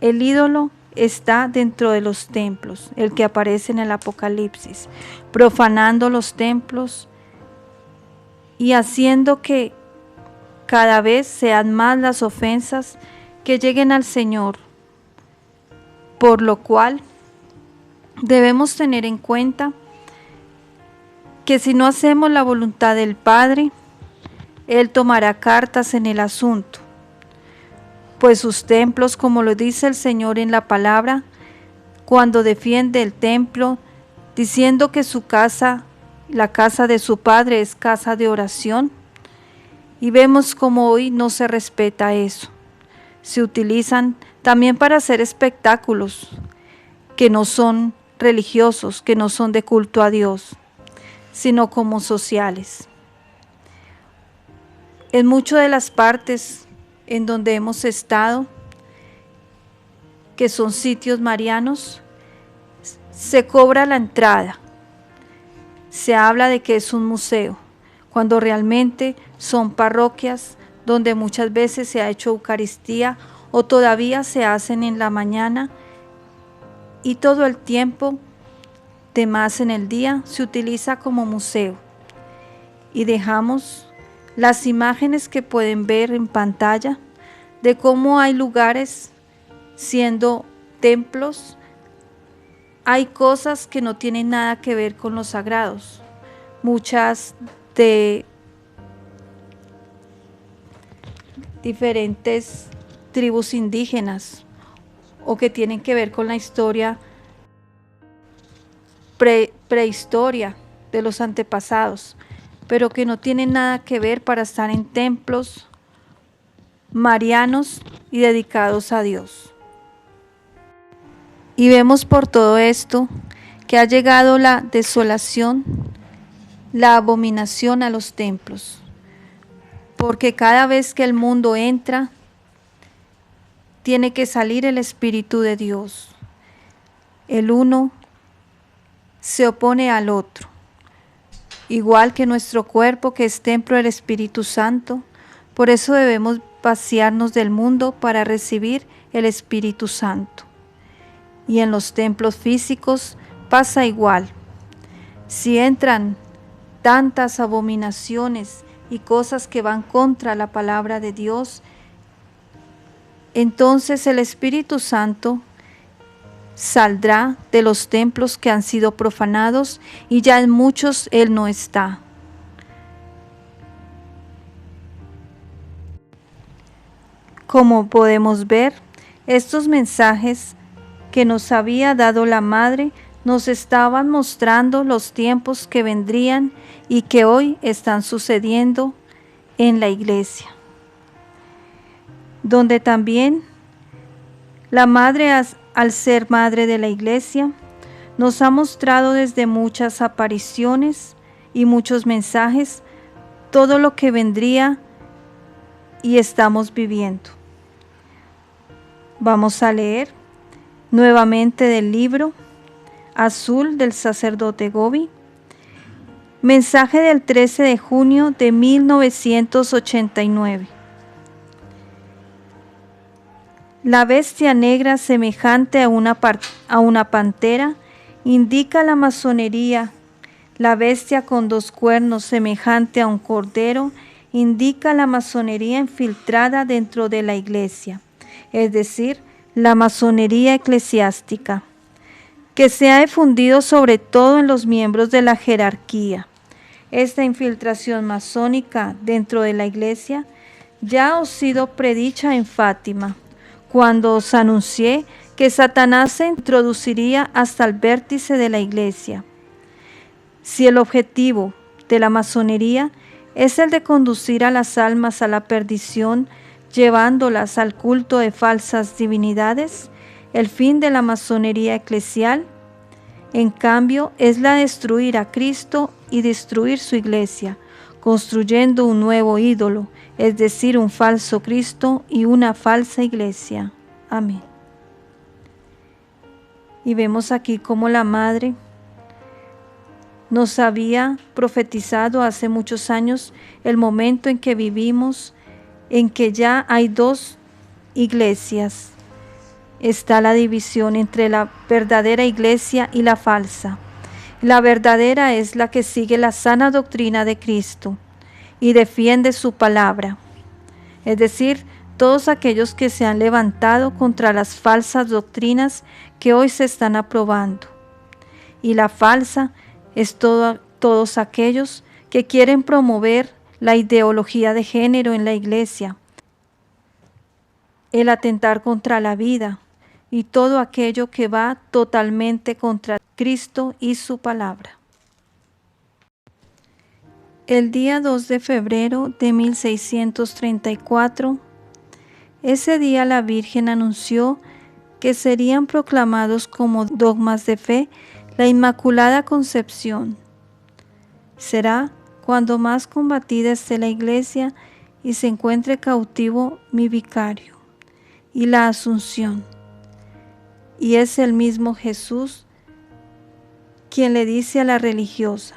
el ídolo está dentro de los templos, el que aparece en el Apocalipsis, profanando los templos y haciendo que cada vez sean más las ofensas que lleguen al Señor, por lo cual debemos tener en cuenta que si no hacemos la voluntad del Padre, Él tomará cartas en el asunto, pues sus templos, como lo dice el Señor en la palabra, cuando defiende el templo, diciendo que su casa, la casa de su Padre, es casa de oración, y vemos como hoy no se respeta eso. Se utilizan también para hacer espectáculos que no son religiosos, que no son de culto a Dios, sino como sociales. En muchas de las partes en donde hemos estado, que son sitios marianos, se cobra la entrada. Se habla de que es un museo, cuando realmente son parroquias donde muchas veces se ha hecho Eucaristía o todavía se hacen en la mañana y todo el tiempo de más en el día se utiliza como museo. Y dejamos las imágenes que pueden ver en pantalla de cómo hay lugares siendo templos, hay cosas que no tienen nada que ver con los sagrados. Muchas de diferentes tribus indígenas o que tienen que ver con la historia prehistoria de los antepasados, pero que no tienen nada que ver para estar en templos marianos y dedicados a Dios. Y vemos por todo esto que ha llegado la desolación, la abominación a los templos, porque cada vez que el mundo entra, tiene que salir el Espíritu de Dios. El uno se opone al otro, igual que nuestro cuerpo que es templo del Espíritu Santo. Por eso debemos vaciarnos del mundo para recibir el Espíritu Santo. Y en los templos físicos pasa igual. Si entran tantas abominaciones y cosas que van contra la palabra de Dios, entonces el Espíritu Santo saldrá de los templos que han sido profanados y ya en muchos Él no está. Como podemos ver, estos mensajes que nos había dado la Madre nos estaban mostrando los tiempos que vendrían y que hoy están sucediendo en la Iglesia, donde también la Madre, al ser Madre de la Iglesia, nos ha mostrado desde muchas apariciones y muchos mensajes todo lo que vendría y estamos viviendo. Vamos a leer nuevamente del libro Azul del sacerdote Gobi, mensaje del 13 de junio de 1989. La bestia negra semejante a una pantera indica la masonería. La bestia con 2 cuernos semejante a un cordero indica la masonería infiltrada dentro de la Iglesia, es decir, la masonería eclesiástica, que se ha difundido sobre todo en los miembros de la jerarquía. Esta infiltración masónica dentro de la Iglesia ya os ha sido predicha en Fátima, cuando os anuncié que Satanás se introduciría hasta el vértice de la Iglesia. Si el objetivo de la masonería es el de conducir a las almas a la perdición, llevándolas al culto de falsas divinidades, el fin de la masonería eclesial, en cambio, es la de destruir a Cristo y destruir su Iglesia, construyendo un nuevo ídolo, es decir, un falso Cristo y una falsa Iglesia. Amén. Y vemos aquí cómo la Madre nos había profetizado hace muchos años el momento en que vivimos, en que ya hay 2 iglesias. Está la división entre la verdadera iglesia y la falsa. La verdadera es la que sigue la sana doctrina de Cristo y defiende su palabra, es decir, todos aquellos que se han levantado contra las falsas doctrinas que hoy se están aprobando. Y la falsa es todos aquellos que quieren promover la ideología de género en la iglesia, el atentar contra la vida y todo aquello que va totalmente contra Cristo y su palabra. El día 2 de febrero de 1634, ese día la Virgen anunció que serían proclamados como dogmas de fe la Inmaculada Concepción. Será cuando más combatida esté la Iglesia y se encuentre cautivo mi vicario, y la Asunción. Y es el mismo Jesús quien le dice a la religiosa: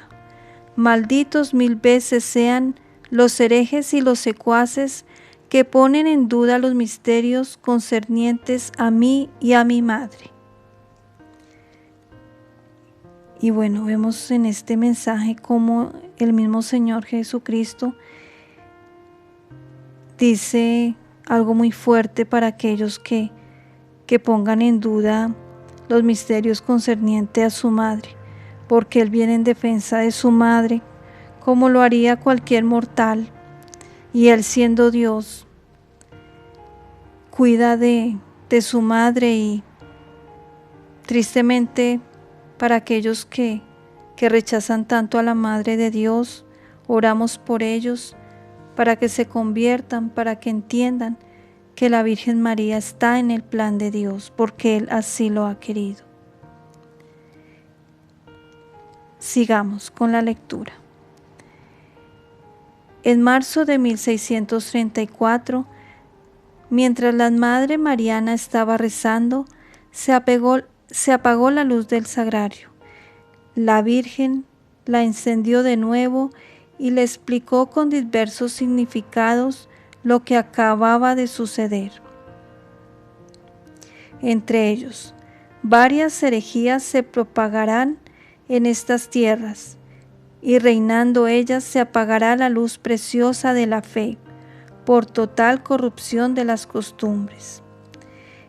malditos 1000 veces sean los herejes y los secuaces que ponen en duda los misterios concernientes a mí y a mi madre. Y bueno, vemos en este mensaje cómo el mismo Señor Jesucristo dice algo muy fuerte para aquellos que pongan en duda los misterios concernientes a su madre, porque Él viene en defensa de su madre, como lo haría cualquier mortal, y Él, siendo Dios, cuida de su madre. Y tristemente, para aquellos que rechazan tanto a la Madre de Dios, oramos por ellos, para que se conviertan, para que entiendan que la Virgen María está en el plan de Dios, porque Él así lo ha querido. Sigamos con la lectura. En marzo de 1634, mientras la Madre Mariana estaba rezando, se apagó la luz del sagrario. La Virgen la encendió de nuevo y le explicó con diversos significados lo que acababa de suceder. Entre ellos, varias herejías se propagarán en estas tierras, y reinando ellas se apagará la luz preciosa de la fe, por total corrupción de las costumbres.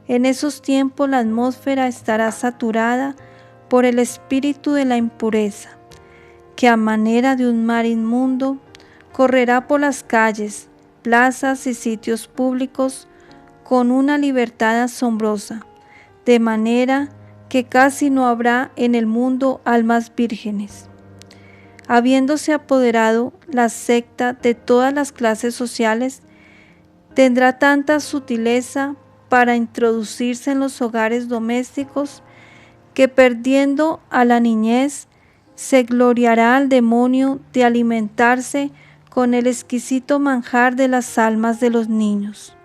En esos tiempos la atmósfera estará saturada por el espíritu de la impureza, que a manera de un mar inmundo correrá por las calles, plazas y sitios públicos con una libertad asombrosa, de manera que casi no habrá en el mundo almas vírgenes. Habiéndose apoderado la secta de todas las clases sociales, tendrá tanta sutileza para introducirse en los hogares domésticos que, perdiendo a la niñez, se gloriará al demonio de alimentarse con el exquisito manjar de las almas de los niños.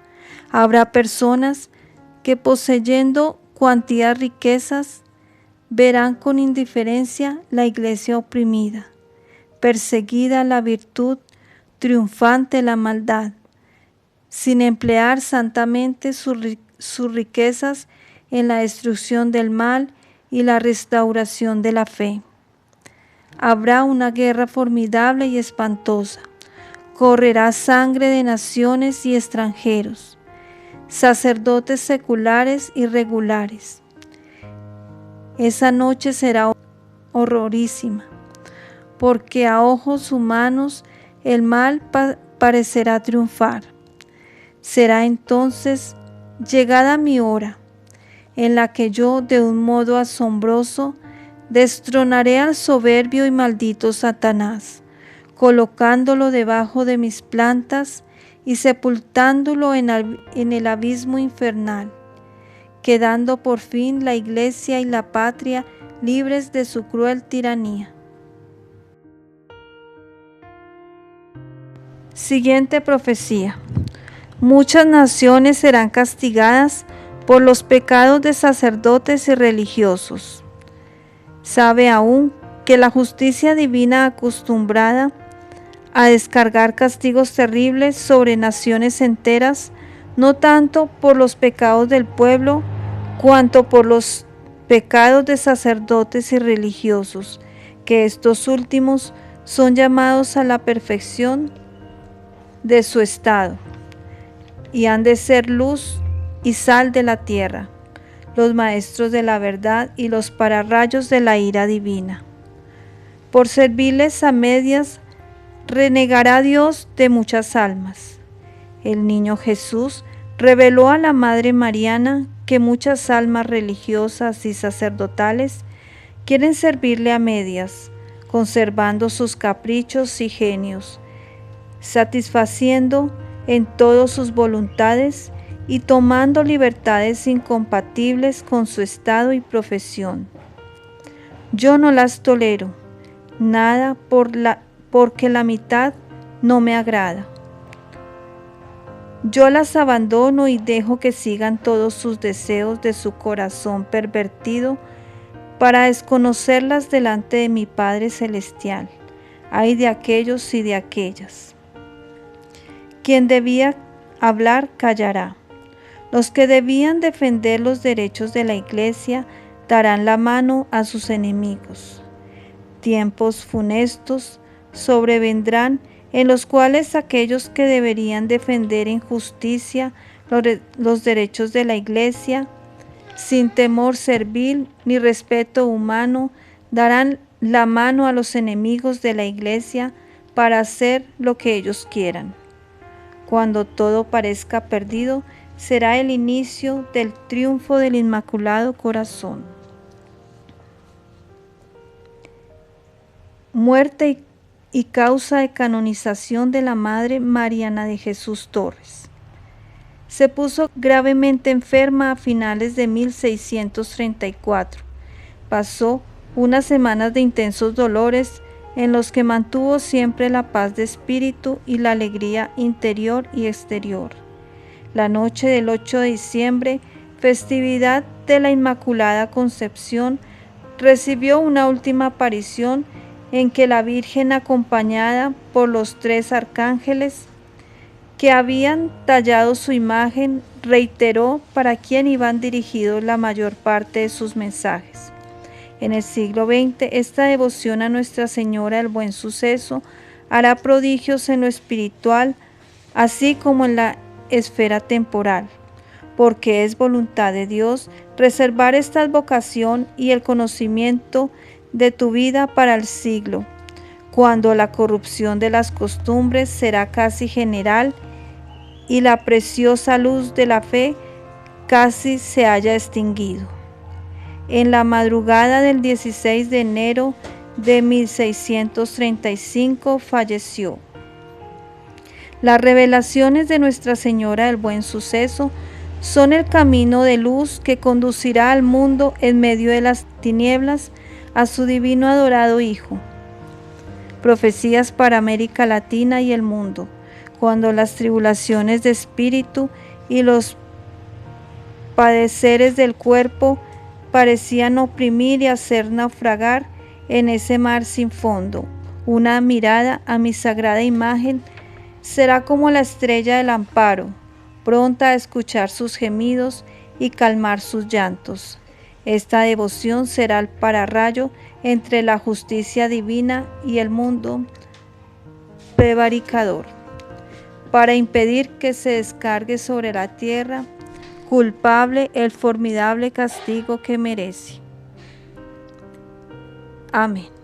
Habrá personas que, poseyendo cuantías riquezas, verán con indiferencia la iglesia oprimida, perseguida la virtud, triunfante la maldad, sin emplear santamente sus riquezas en la destrucción del mal y la restauración de la fe. Habrá una guerra formidable y espantosa. Correrá sangre de naciones y extranjeros, sacerdotes seculares y regulares. Esa noche será horrorísima, porque a ojos humanos el mal parecerá triunfar. Será entonces llegada mi hora, en la que yo, de un modo asombroso, destronaré al soberbio y maldito Satanás, colocándolo debajo de mis plantas y sepultándolo en el abismo infernal, quedando por fin la iglesia y la patria libres de su cruel tiranía. Siguiente profecía. Muchas naciones serán castigadas por los pecados de sacerdotes y religiosos. Sabe aún que la justicia divina, acostumbrada a descargar castigos terribles sobre naciones enteras, no tanto por los pecados del pueblo, cuanto por los pecados de sacerdotes y religiosos, que estos últimos son llamados a la perfección de su estado, y han de ser luz y sal de la tierra, los maestros de la verdad y los pararrayos de la ira divina. Por servirles a medias, renegará Dios de muchas almas. El niño Jesús reveló a la Madre Mariana que muchas almas religiosas y sacerdotales quieren servirle a medias, conservando sus caprichos y genios, satisfaciendo en todas sus voluntades y tomando libertades incompatibles con su estado y profesión. Yo no las tolero, nada porque la mitad no me agrada. Yo las abandono y dejo que sigan todos sus deseos de su corazón pervertido para desconocerlas delante de mi Padre Celestial. Ay de aquellos y de aquellas. Quien debía hablar, callará. Los que debían defender los derechos de la Iglesia darán la mano a sus enemigos. Tiempos funestos sobrevendrán en los cuales aquellos que deberían defender en justicia los derechos de la Iglesia, sin temor servil ni respeto humano, darán la mano a los enemigos de la Iglesia para hacer lo que ellos quieran. Cuando todo parezca perdido, será el inicio del triunfo del Inmaculado Corazón. Muerte y causa de canonización de la Madre Mariana de Jesús Torres. Se puso gravemente enferma a finales de 1634. Pasó unas semanas de intensos dolores en los que mantuvo siempre la paz de espíritu y la alegría interior y exterior. La noche del 8 de diciembre, festividad de la Inmaculada Concepción, recibió una última aparición en que la Virgen, acompañada por los 3 arcángeles que habían tallado su imagen reiteró para quién iban dirigidos la mayor parte de sus mensajes. En el siglo XX, esta devoción a Nuestra Señora del Buen Suceso hará prodigios en lo espiritual, así como en la esfera temporal, porque es voluntad de Dios reservar esta vocación y el conocimiento de tu vida para el siglo, cuando la corrupción de las costumbres será casi general y la preciosa luz de la fe casi se haya extinguido. En la madrugada del 16 de enero de 1635 falleció. Las revelaciones de Nuestra Señora del Buen Suceso son el camino de luz que conducirá al mundo en medio de las tinieblas a su divino adorado Hijo. Profecías para América Latina y el mundo, cuando las tribulaciones de espíritu y los padeceres del cuerpo parecían oprimir y hacer naufragar en ese mar sin fondo. Una mirada a mi sagrada imagen será como la estrella del amparo, pronta a escuchar sus gemidos y calmar sus llantos. Esta devoción será el pararrayo entre la justicia divina y el mundo prevaricador, para impedir que se descargue sobre la tierra culpable el formidable castigo que merece. Amén.